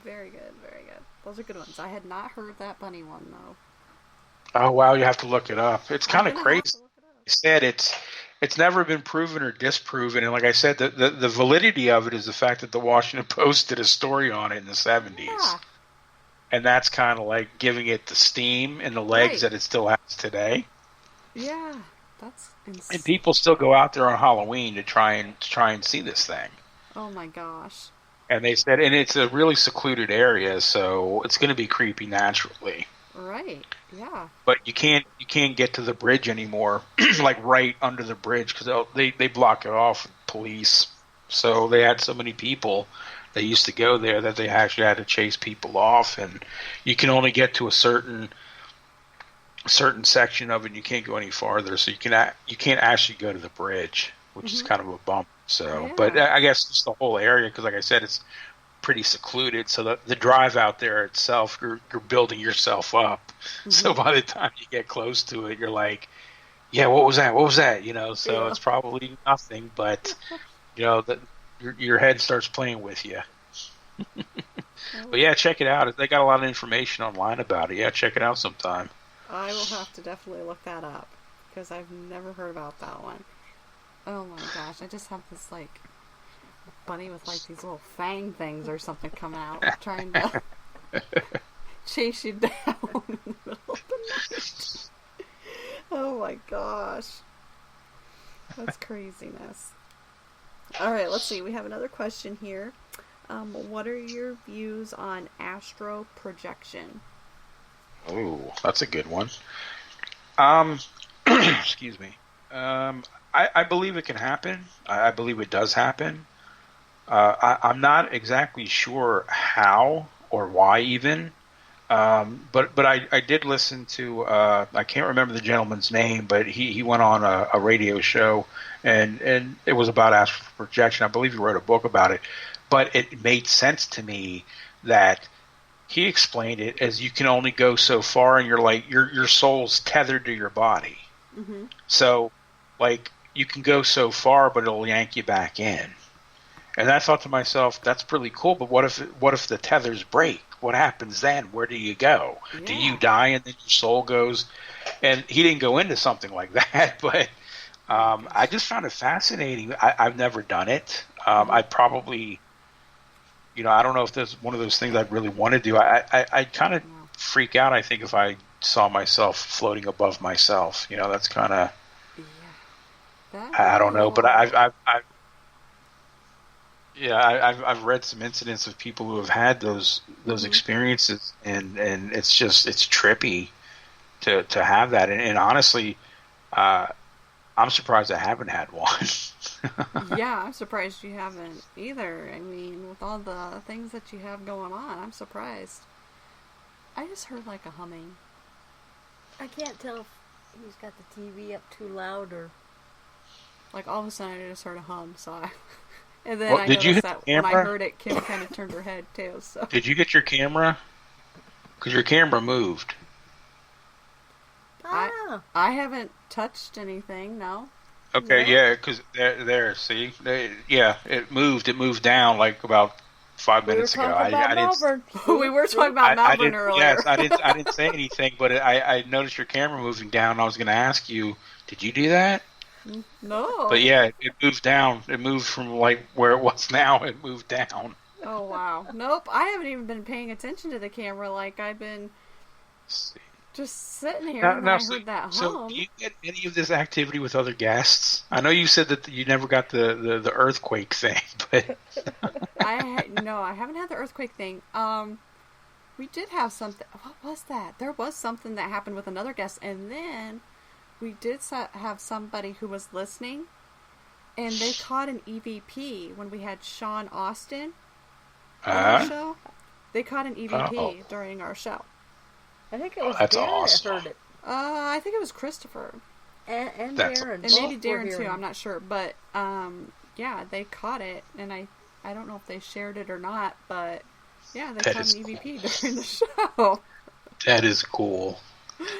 [SPEAKER 3] Very good, very good. Those are good ones. I had not heard that bunny one, though.
[SPEAKER 4] Oh wow, you have to look it up. It's kind of crazy. I said it's never been proven or disproven, and like I said, the validity of it is the fact that the Washington Post did a story on it in the 70s.
[SPEAKER 3] Yeah.
[SPEAKER 4] And that's kind of like giving it the steam and the legs that it still has today.
[SPEAKER 3] Yeah, that's insane.
[SPEAKER 4] And people still go out there on Halloween to try and see this thing.
[SPEAKER 3] Oh my gosh.
[SPEAKER 4] And they said, and it's a really secluded area, so it's going to be creepy naturally.
[SPEAKER 3] Right. Yeah.
[SPEAKER 4] But you can't get to the bridge anymore, like right under the bridge, because they block it off with police. So they had so many people that used to go there that they actually had to chase people off, and you can only get to a certain section of it. And you can't go any farther, so you can't actually go to the bridge, which is kind of a bump. So, but I guess just the whole area, because like I said, it's pretty secluded, so the drive out there itself, you're building yourself up. So by the time you get close to it, you're like, yeah, what was that, you know? So it's probably nothing, but you know, your head starts playing with you. But yeah, check it out. They got a lot of information online about it. Yeah, check it out sometime.
[SPEAKER 3] I will have to definitely look that up, because I've never heard about that one. Oh my gosh, I just have this like bunny with like these little fang things or something coming out trying to chase you down in the middle of the night. Oh my gosh. That's craziness. Alright, let's see. We have another question here. What are your views on astral projection?
[SPEAKER 4] Oh, that's a good one. Excuse me. I believe it can happen. I believe it does happen. I'm not exactly sure how or why even. But I did listen to I can't remember the gentleman's name, but he went on a radio show and it was about astral projection. I believe he wrote a book about it, but it made sense to me that he explained it as you can only go so far, and you're like your soul's tethered to your body.
[SPEAKER 3] Mm-hmm.
[SPEAKER 4] So like you can go so far, but it'll yank you back in. And I thought to myself, that's pretty cool. But what if the tethers break? What happens then? Where do you go?
[SPEAKER 3] Yeah.
[SPEAKER 4] Do you die and then your soul goes? And he didn't go into something like that, but I just found it fascinating. I've never done it. I'd probably, I don't know if there's one of those things I'd really want to do. I'd kind of freak out, I think, if I saw myself floating above myself. That's kind of, I don't know. But I've read some incidents of people who have had those experiences, and it's trippy to have that. And honestly, I'm surprised I haven't had one.
[SPEAKER 3] Yeah, I'm surprised you haven't either. I mean, with all the things that you have going on, I'm surprised. I just heard like a humming.
[SPEAKER 5] I can't tell if he's got the TV up too loud or...
[SPEAKER 3] Like all of a sudden I just heard a hum, and then
[SPEAKER 4] Well,
[SPEAKER 3] I
[SPEAKER 4] did you
[SPEAKER 3] noticed
[SPEAKER 4] hit
[SPEAKER 3] that
[SPEAKER 4] the
[SPEAKER 3] when I
[SPEAKER 4] camera?
[SPEAKER 3] heard it, Kim kind of turned her head too. So
[SPEAKER 4] Did you get your camera? Because your camera moved.
[SPEAKER 5] Ah,
[SPEAKER 3] I haven't touched anything. No.
[SPEAKER 4] Okay,
[SPEAKER 5] No.
[SPEAKER 4] yeah, because see, it moved. It moved down like about 5
[SPEAKER 5] we were
[SPEAKER 4] minutes ago.
[SPEAKER 5] talking about
[SPEAKER 4] I didn't.
[SPEAKER 5] Melbourne.
[SPEAKER 3] We were talking about
[SPEAKER 4] I
[SPEAKER 3] Melbourne
[SPEAKER 4] didn't.
[SPEAKER 3] earlier.
[SPEAKER 4] Yes, I didn't. I didn't say anything, but I noticed your camera moving down. I was going to ask you, did you do that?
[SPEAKER 3] No.
[SPEAKER 4] But yeah, it moved down. It moved from like where it was now. It moved down.
[SPEAKER 3] Oh wow. Nope. I haven't even been paying attention to the camera. Like I've been just sitting here and I heard that hum.
[SPEAKER 4] So do you get any of this activity with other guests? I know you said that you never got the earthquake thing, but
[SPEAKER 3] I haven't had the earthquake thing. We did have something. What was that? There was something that happened with another guest, and then we did have somebody who was listening, and they caught an EVP when we had Sean Austin on our show. They caught an EVP during our show.
[SPEAKER 5] I think it was
[SPEAKER 4] That's
[SPEAKER 5] Darren
[SPEAKER 4] awesome.
[SPEAKER 5] that heard it.
[SPEAKER 3] I think it was Christopher.
[SPEAKER 5] And
[SPEAKER 4] That's
[SPEAKER 5] Darren.
[SPEAKER 3] And maybe
[SPEAKER 5] Both were
[SPEAKER 3] Darren too,
[SPEAKER 5] hearing.
[SPEAKER 3] I'm not sure. But yeah, they caught it, and I don't know if they shared it or not, but yeah, they
[SPEAKER 4] That
[SPEAKER 3] caught
[SPEAKER 4] is
[SPEAKER 3] an EVP during the show.
[SPEAKER 4] that is cool.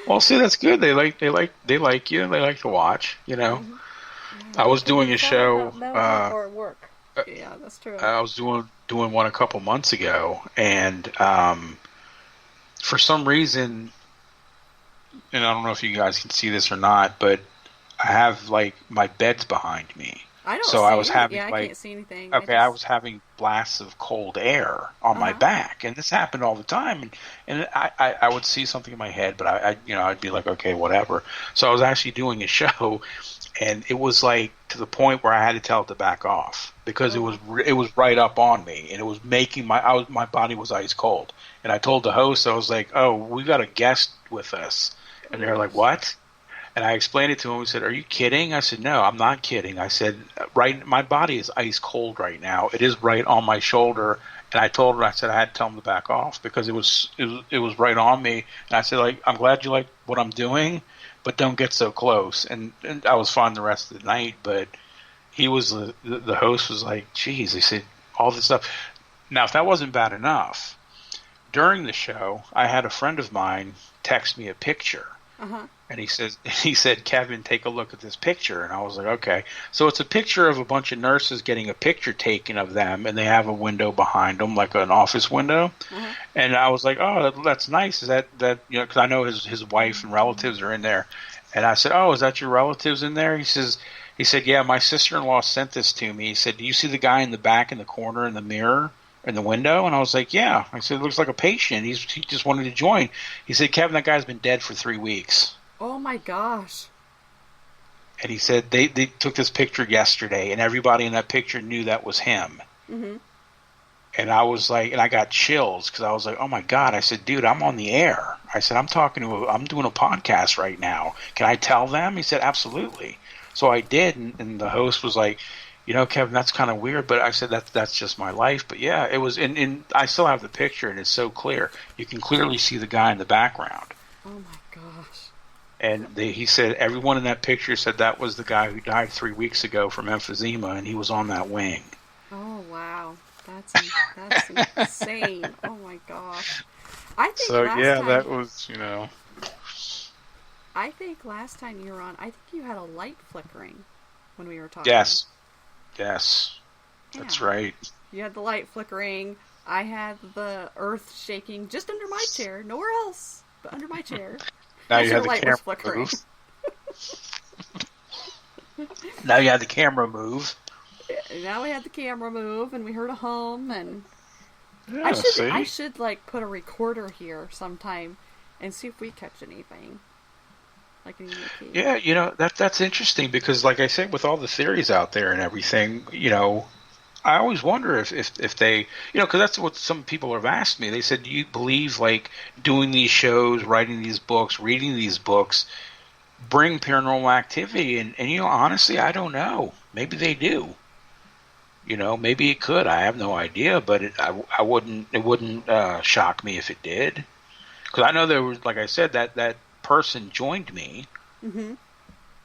[SPEAKER 4] Well, see, that's good. They like you. They like to watch. I was doing a show.
[SPEAKER 5] Melbourne or at work.
[SPEAKER 3] Yeah, that's true.
[SPEAKER 4] I was doing one a couple months ago, and for some reason, and I don't know if you guys can see this or not, but I have like my bed's behind me.
[SPEAKER 3] I don't.
[SPEAKER 4] So
[SPEAKER 3] see
[SPEAKER 4] I was
[SPEAKER 3] it.
[SPEAKER 4] having
[SPEAKER 3] Yeah, I
[SPEAKER 4] like
[SPEAKER 3] can't see anything.
[SPEAKER 4] okay, I was having blasts of cold air on my back, and this happened all the time. And I would see something in my head, but I'd be like, okay, whatever. So I was actually doing a show, and it was like to the point where I had to tell it to back off because it was right up on me, and it was making my body was ice cold. And I told the host, I was like, oh, we got a guest with us, and they're like, what? And I explained it to him. He said, are you kidding? I said, no, I'm not kidding. I said, my body is ice cold right now. It is right on my shoulder. And I told him, I said I had to tell him to back off because it was right on me. And I said, like, I'm glad you like what I'm doing, but don't get so close. And I was fine the rest of the night. But he was the host was like, geez, he said all this stuff. Now, if that wasn't bad enough, during the show, I had a friend of mine text me a picture. And he said, Kevin, take a look at this picture. And I was like, okay. So it's a picture of a bunch of nurses getting a picture taken of them, and they have a window behind them, like an office window. And I was like, oh, that's nice. Is that because I know his wife and relatives are in there. And I said, oh, is that your relatives in there? He said, yeah, my sister-in-law sent this to me. He said, do you see the guy in the back in the corner in the mirror? In the window? And I was like, yeah. I said, it looks like a patient. He just wanted to join. He said, Kevin, that guy's been dead for 3 weeks.
[SPEAKER 3] Oh my gosh.
[SPEAKER 4] And he said they took this picture yesterday, and everybody in that picture knew that was him. And I was like, and I got chills because I was like, oh my God. I said, dude, I'm on the air. I said, I'm doing a podcast right now. Can I tell them? He said, absolutely. So I did, and the host was like, Kevin, that's kind of weird, but I said that's just my life. But yeah, it was, and I still have the picture, and it's so clear. You can clearly see the guy in the background.
[SPEAKER 3] Oh my gosh.
[SPEAKER 4] And he said everyone in that picture said that was the guy who died 3 weeks ago from emphysema, and he was on that wing.
[SPEAKER 3] Oh wow, that's insane. Oh my gosh. I think
[SPEAKER 4] So
[SPEAKER 3] last
[SPEAKER 4] yeah,
[SPEAKER 3] time,
[SPEAKER 4] that was
[SPEAKER 3] I think last time you were on, I think you had a light flickering when we were talking.
[SPEAKER 4] Yes, that's
[SPEAKER 3] Yeah.
[SPEAKER 4] right.
[SPEAKER 3] You had the light flickering. I had the earth shaking just under my chair, nowhere else but under my chair.
[SPEAKER 4] Now
[SPEAKER 3] That's
[SPEAKER 4] you
[SPEAKER 3] where
[SPEAKER 4] have the
[SPEAKER 3] light
[SPEAKER 4] camera
[SPEAKER 3] was flickering.
[SPEAKER 4] move. Now you have the camera move.
[SPEAKER 3] Now we had the camera move, and we heard a hum, and
[SPEAKER 4] Yeah,
[SPEAKER 3] I should like put a recorder here sometime and see if we catch anything. Like an EVP.
[SPEAKER 4] Yeah, that's interesting because, like I said, with all the theories out there and everything, I always wonder if they, because that's what some people have asked me. They said, do you believe like doing these shows, writing these books, reading these books, bring paranormal activity? And honestly, I don't know. Maybe they do. Maybe it could. I have no idea, but it wouldn't shock me if it did. Because I know there was, like I said, that person joined me,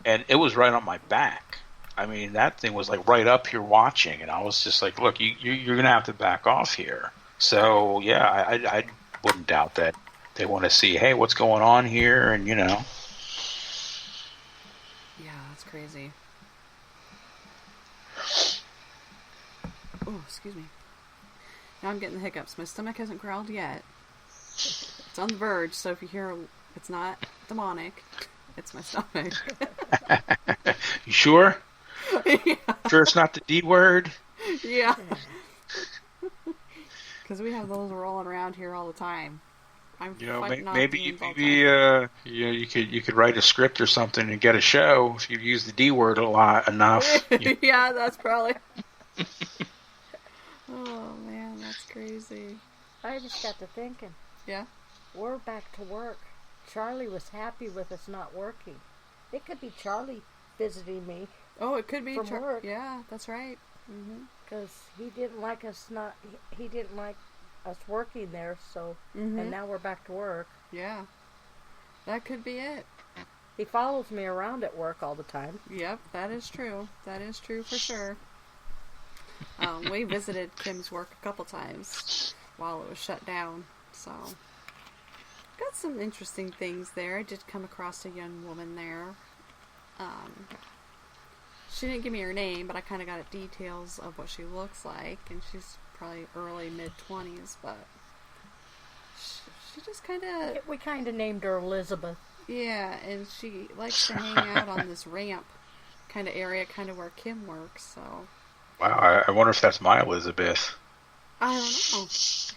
[SPEAKER 4] and it was right on my back. I mean, that thing was like right up here watching, and I was just like, look, you're going to have to back off here. So, yeah, I wouldn't doubt that they want to see, hey, what's going on here, and
[SPEAKER 3] Yeah, that's crazy. Oh, excuse me. Now I'm getting the hiccups. My stomach hasn't growled yet. It's on the verge, so if you hear it's not demonic, it's my stomach.
[SPEAKER 4] You sure?
[SPEAKER 3] Yeah.
[SPEAKER 4] Sure it's not the D word?
[SPEAKER 3] Yeah. Because we have those rolling around here all the time. I'm fighting off
[SPEAKER 4] maybe
[SPEAKER 3] demons all the time.
[SPEAKER 4] you could write a script or something and get a show if you use the D word enough.
[SPEAKER 3] Yeah, that's probably... Oh, man, that's crazy.
[SPEAKER 5] I just got to thinking.
[SPEAKER 3] Yeah?
[SPEAKER 5] We're back to work. Charlie was happy with us not working. It could be Charlie visiting me
[SPEAKER 3] Oh, it could be...
[SPEAKER 5] from work.
[SPEAKER 3] Yeah, that's right.
[SPEAKER 5] Because he didn't like us he didn't like us working there, so... And now we're back to work.
[SPEAKER 3] Yeah. That could be it.
[SPEAKER 5] He follows me around at work all the time.
[SPEAKER 3] Yep, that is true. That is true for sure. We visited Kim's work a couple times while it was shut down, so got some interesting things there. I did come across a young woman there. She didn't give me her name, but I kind of got details of what she looks like, and she's probably early mid-20s, but she just kind of...
[SPEAKER 5] We kind of named her Elizabeth.
[SPEAKER 3] Yeah, and she likes to hang out on this ramp kind of area, kind of where Kim works, so...
[SPEAKER 4] Wow, I wonder if that's my Elizabeth.
[SPEAKER 3] I don't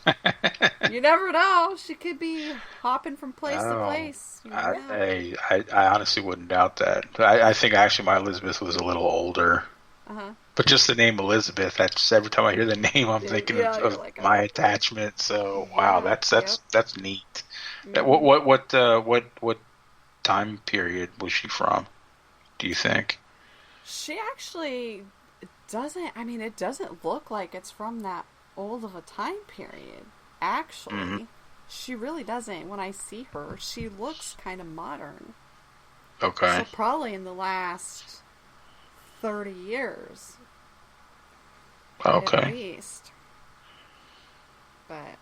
[SPEAKER 3] know. You never know. She could be hopping from place to place. You never know.
[SPEAKER 4] I honestly wouldn't doubt that. I think actually my Elizabeth was a little older. But just the name Elizabeth, that's every time I hear the name, I'm thinking of
[SPEAKER 3] like,
[SPEAKER 4] my attachment. So wow, that's neat.
[SPEAKER 3] Mm-hmm.
[SPEAKER 4] What time period was she from? Do you think?
[SPEAKER 3] She actually doesn't. I mean, it doesn't look like it's from that old of a time period. Actually, she really doesn't. When I see her, she looks kind of modern.
[SPEAKER 4] Okay.
[SPEAKER 3] So probably in the last 30 years.
[SPEAKER 4] Okay.
[SPEAKER 3] At least. But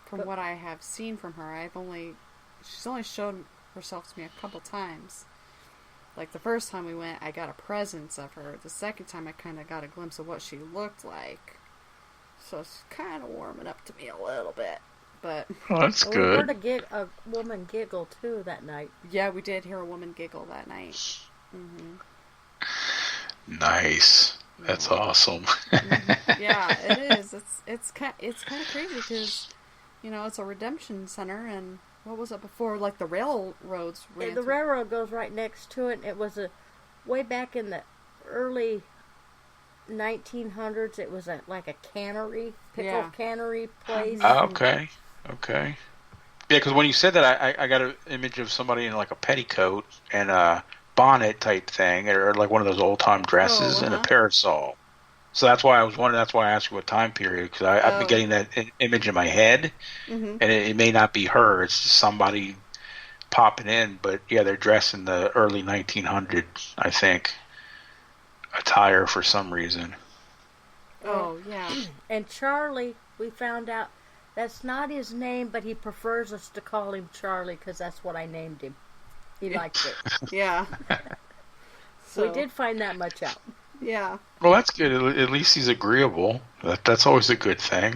[SPEAKER 3] from what I have seen from her, she's only shown herself to me a couple times. Like the first time we went, I got a presence of her. The second time, I kind of got a glimpse of what she looked like. So it's kind of warming up to me a little bit. But
[SPEAKER 4] that's good.
[SPEAKER 5] We heard a woman giggle too that night.
[SPEAKER 3] Yeah, we did hear a woman giggle that night.
[SPEAKER 4] Nice. That's awesome.
[SPEAKER 3] Yeah, it is. It's kind of crazy because it's a redemption center, and what was it before? Like the railroads ran.
[SPEAKER 5] The railroad goes right next to it. And it was way back in the early 1900s. It was like a cannery, cannery place.
[SPEAKER 4] Okay. Yeah, because when you said that, I got an image of somebody in like a petticoat and a bonnet type thing, or like one of those old time dresses, and a parasol. So that's why I was wondering. That's why I asked you what time period, because I've been getting that image in my head, and it may not be her. It's just somebody popping in, but yeah, they're dressed in the early 1900s, I think, attire for some reason.
[SPEAKER 3] Oh yeah.
[SPEAKER 5] And Charlie, we found out that's not his name, but he prefers us to call him Charlie because that's what I named him. He liked it.
[SPEAKER 3] Yeah. So
[SPEAKER 5] we did find that much out.
[SPEAKER 3] Yeah.
[SPEAKER 4] Well, that's good. At least he's agreeable. That's always a good thing.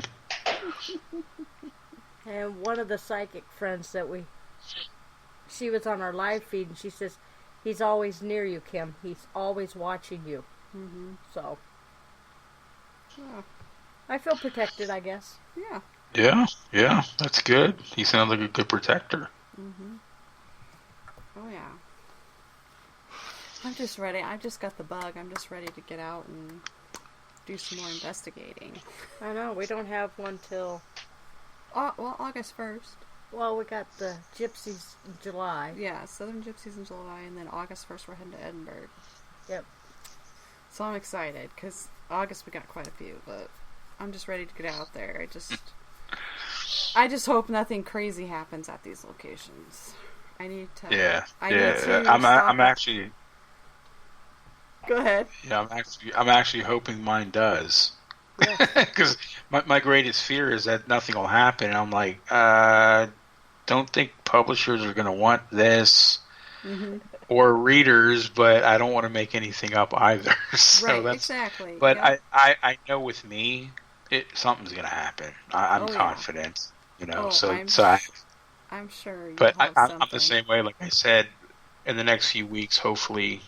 [SPEAKER 5] And one of the psychic friends that she was on our live feed, and she says, he's always near you, Kim. He's always watching you.
[SPEAKER 3] Mm-hmm.
[SPEAKER 5] So, I feel protected, I guess.
[SPEAKER 3] Yeah.
[SPEAKER 4] Yeah, that's good. He sounds like a good protector.
[SPEAKER 3] Mm-hmm. Oh, yeah. I'm just ready. I just got the bug. I'm just ready to get out and do some more investigating.
[SPEAKER 5] I know. We don't have one till...
[SPEAKER 3] well, August 1st.
[SPEAKER 5] Well, we got the Gypsies in July.
[SPEAKER 3] Yeah, Southern Gypsies in July, and then August 1st we're heading to Edinburgh.
[SPEAKER 5] Yep.
[SPEAKER 3] So I'm excited, because August we got quite a few, but I'm just ready to get out there. I just hope nothing crazy happens at these locations. I need to...
[SPEAKER 4] Yeah,
[SPEAKER 3] I'm
[SPEAKER 4] actually...
[SPEAKER 3] Go ahead.
[SPEAKER 4] Yeah, I'm actually hoping mine does. Because my greatest fear is that nothing will happen. And I'm like, don't think publishers are going to want this or readers, but I don't want to make anything up either. So
[SPEAKER 3] right, exactly.
[SPEAKER 4] But yeah. I know with me, something's going to happen. I'm confident, you know.
[SPEAKER 3] I'm sure.
[SPEAKER 4] But I'm the same way. Like I said, in the next few weeks, hopefully.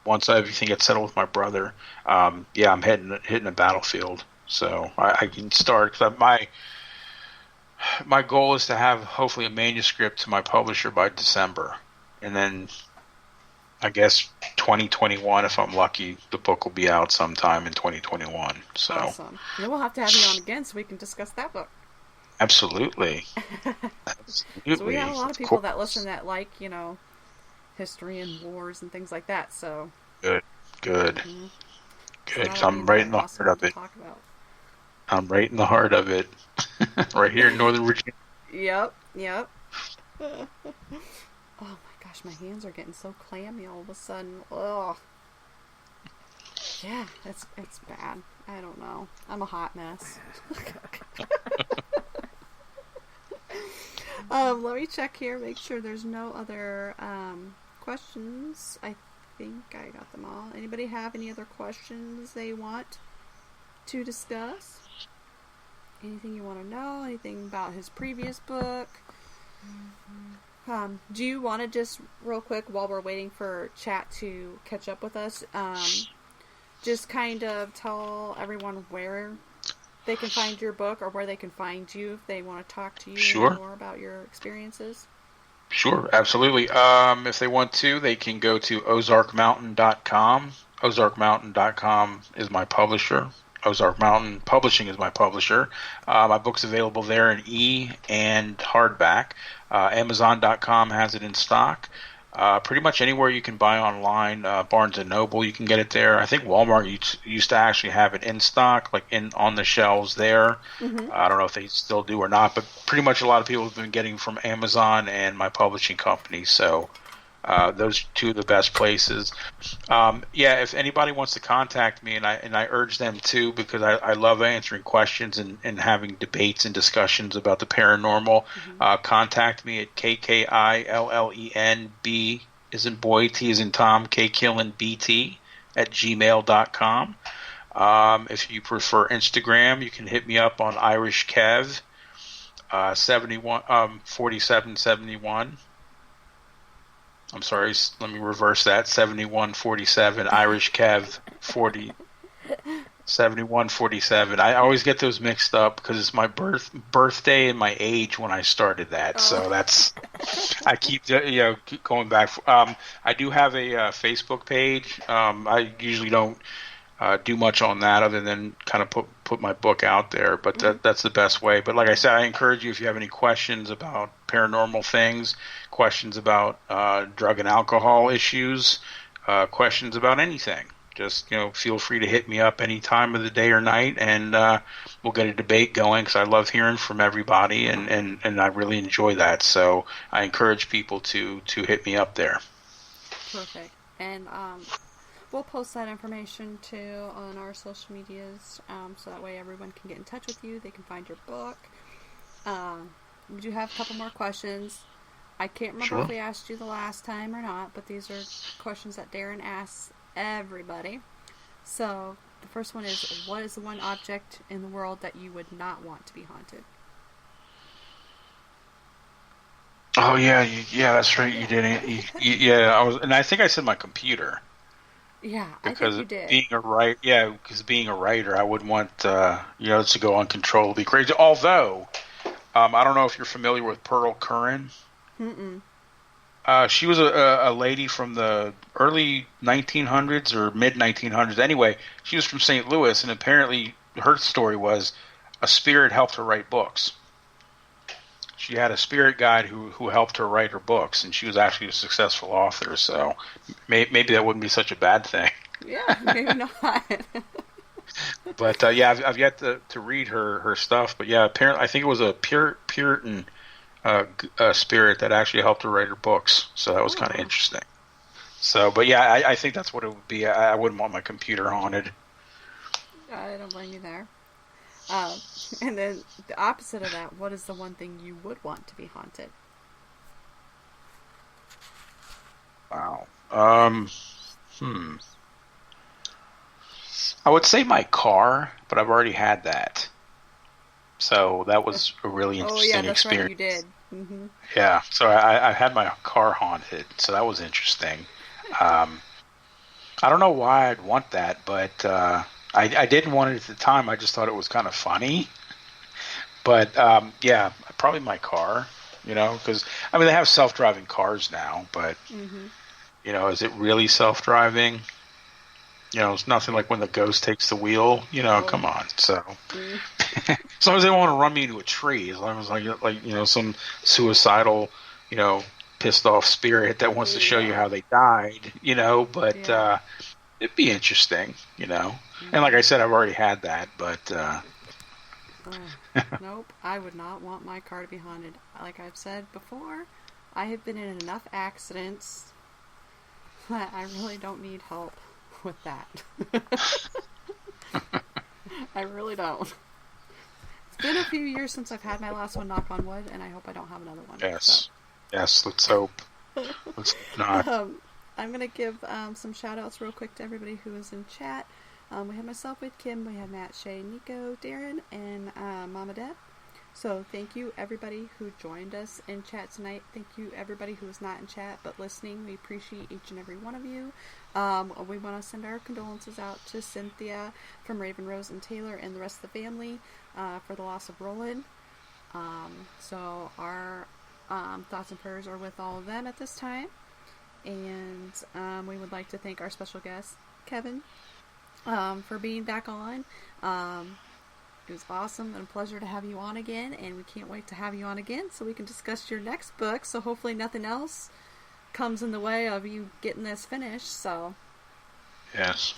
[SPEAKER 4] Once everything gets settled with my brother, I'm hitting the battlefield, so I can start. Cause my goal is to have hopefully a manuscript to my publisher by December, and then I guess 2021, if I'm lucky, the book will be out sometime in 2021. So
[SPEAKER 3] awesome. Then we'll have to have you on again so we can discuss that book.
[SPEAKER 4] Absolutely.
[SPEAKER 3] So we have a lot of people that listen that like, history and wars and things like that, so...
[SPEAKER 4] Good.
[SPEAKER 3] Mm-hmm.
[SPEAKER 4] Good.
[SPEAKER 3] So
[SPEAKER 4] I'm right in the heart of it. I'm right in the heart of it. Right here in Northern Virginia.
[SPEAKER 3] Yep. Oh my gosh, my hands are getting so clammy all of a sudden. Ugh. Yeah, it's bad. I don't know. I'm a hot mess. Let me check here, make sure there's no other questions. I think I got them all. Anybody have any other questions they want to discuss? Anything you want to know? Anything about his previous book? Do you want to just real quick, while we're waiting for chat to catch up with us, just kind of tell everyone where they can find your book or where they can find you if they want to talk to you more about your experiences?
[SPEAKER 4] Sure, absolutely. If they want to, they can go to ozarkmountain.com. Ozarkmountain.com is my publisher. Ozark Mountain Publishing is my publisher. My book's available there in and hardback. Amazon.com has it in stock. Pretty much anywhere you can buy online, Barnes & Noble, you can get it there. I think Walmart used to actually have it in stock, like on the shelves there. Mm-hmm. I don't know if they still do or not, but pretty much a lot of people have been getting from Amazon and my publishing company. So those two are the best places. If anybody wants to contact me, and I urge them to, because I love answering questions and having debates and discussions about the paranormal, contact me at KKILLENB as in boy, T as in Tom, KKillenBT at gmail.com. If you prefer Instagram, you can hit me up on Irish Kev 4771. I'm sorry, let me reverse that. 7147, Irish Kev 7147. I always get those mixed up because it's my birthday and my age when I started that. So that's, I keep going back. I do have a Facebook page. I usually don't do much on that other than kind of put my book out there. But that's the best way. But like I said, I encourage you, if you have any questions about paranormal things, questions about drug and alcohol issues, questions about anything, just feel free to hit me up any time of the day or night, and we'll get a debate going, because I love hearing from everybody, and I really enjoy that. So I encourage people to hit me up there.
[SPEAKER 3] Perfect. And we'll post that information too on our social medias, so that way everyone can get in touch with you. They can find your book. We do have a couple more questions. I can't remember if we asked you the last time or not, but these are questions that Darren asks everybody. So the first one is, what is the one object in the world that you would not want to be haunted?
[SPEAKER 4] Oh yeah, that's right. You didn't. I think I said my computer.
[SPEAKER 3] Yeah,
[SPEAKER 4] because
[SPEAKER 3] I think you did.
[SPEAKER 4] Because being a writer, I wouldn't want to go uncontrollably crazy. Although, I don't know if you're familiar with Pearl Curran.
[SPEAKER 3] Mm-mm.
[SPEAKER 4] She was a lady from the early 1900s or mid 1900s. Anyway, she was from St. Louis, and apparently her story was a spirit helped her write books. She had a spirit guide who helped her write her books, and she was actually a successful author. So maybe that wouldn't be such a bad thing.
[SPEAKER 3] Yeah, maybe not.
[SPEAKER 4] But I've yet to read her stuff. But yeah, apparently I think it was a Puritan spirit that actually helped her write her books. So that was kind of interesting. So, but yeah, I think that's what it would be. I wouldn't want my computer haunted.
[SPEAKER 3] I don't blame you there. And then the opposite of that, what is the one thing you would want to be haunted?
[SPEAKER 4] Wow. I would say my car, but I've already had that. So that was a really interesting experience.
[SPEAKER 3] Right, you did. Mm-hmm.
[SPEAKER 4] Yeah, so I had my car haunted, so that was interesting. I don't know why I'd want that, but I didn't want it at the time. I just thought it was kind of funny. But yeah, probably my car, because they have self-driving cars now, but is it really self-driving? It's nothing like when the ghost takes the wheel. Come on. So as long as they don't want to run me into a tree, as long as like some suicidal, pissed off spirit that wants to show you how they died, but it'd be interesting, And like I said, I've already had that, but
[SPEAKER 3] nope, I would not want my car to be haunted. Like I've said before, I have been in enough accidents that I really don't need help with that. I really don't. It's been a few years since I've had my last one, knock on wood, and I hope I don't have another one.
[SPEAKER 4] Yes. Yes, let's hope. Let's not.
[SPEAKER 3] I'm going to give some shout-outs real quick to everybody who is in chat. We had myself with Kim, we had Matt, Shay, Nico, Darren, and Mama Deb. So thank you everybody who joined us in chat tonight. Thank you everybody who is not in chat but listening. We appreciate each and every one of you. We want to send our condolences out to Cynthia from Raven Rose and Taylor and the rest of the family for the loss of Roland. So our thoughts and prayers are with all of them at this time. And we would like to thank our special guest, Kevin, for being back on. It was awesome and a pleasure to have you on again, and we can't wait to have you on again so we can discuss your next book. So hopefully nothing else comes in the way of you getting this finished. So
[SPEAKER 4] yes,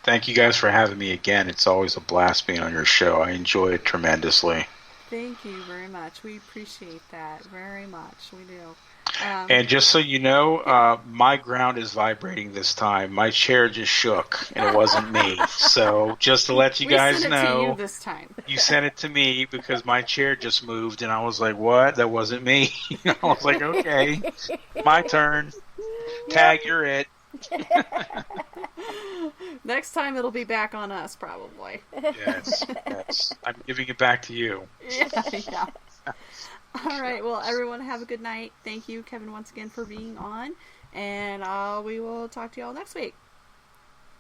[SPEAKER 4] thank you guys for having me again. It's always a blast being on your show. I enjoy it tremendously.
[SPEAKER 3] Thank you very much. We appreciate that very much. We do.
[SPEAKER 4] And just so you know, my ground is vibrating this time. My chair just shook, and it wasn't me. So just to let you guys know,
[SPEAKER 3] to you this time.
[SPEAKER 4] You sent it to me because my chair just moved, and I was like, "What? That wasn't me." I was like, "Okay, my turn. Tag, you're it."
[SPEAKER 3] Next time it'll be back on us, probably.
[SPEAKER 4] Yes. I'm giving it back to you.
[SPEAKER 3] Yeah. All right. Well, everyone have a good night. Thank you, Kevin, once again for being on. And we will talk to you all next week.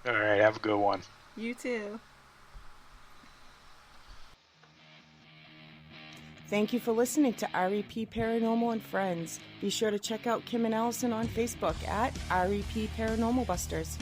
[SPEAKER 4] All right. Have a good one.
[SPEAKER 3] You too.
[SPEAKER 1] Thank you for listening to REP Paranormal and Friends. Be sure to check out Kim and Allison on Facebook at REP Paranormal Busters.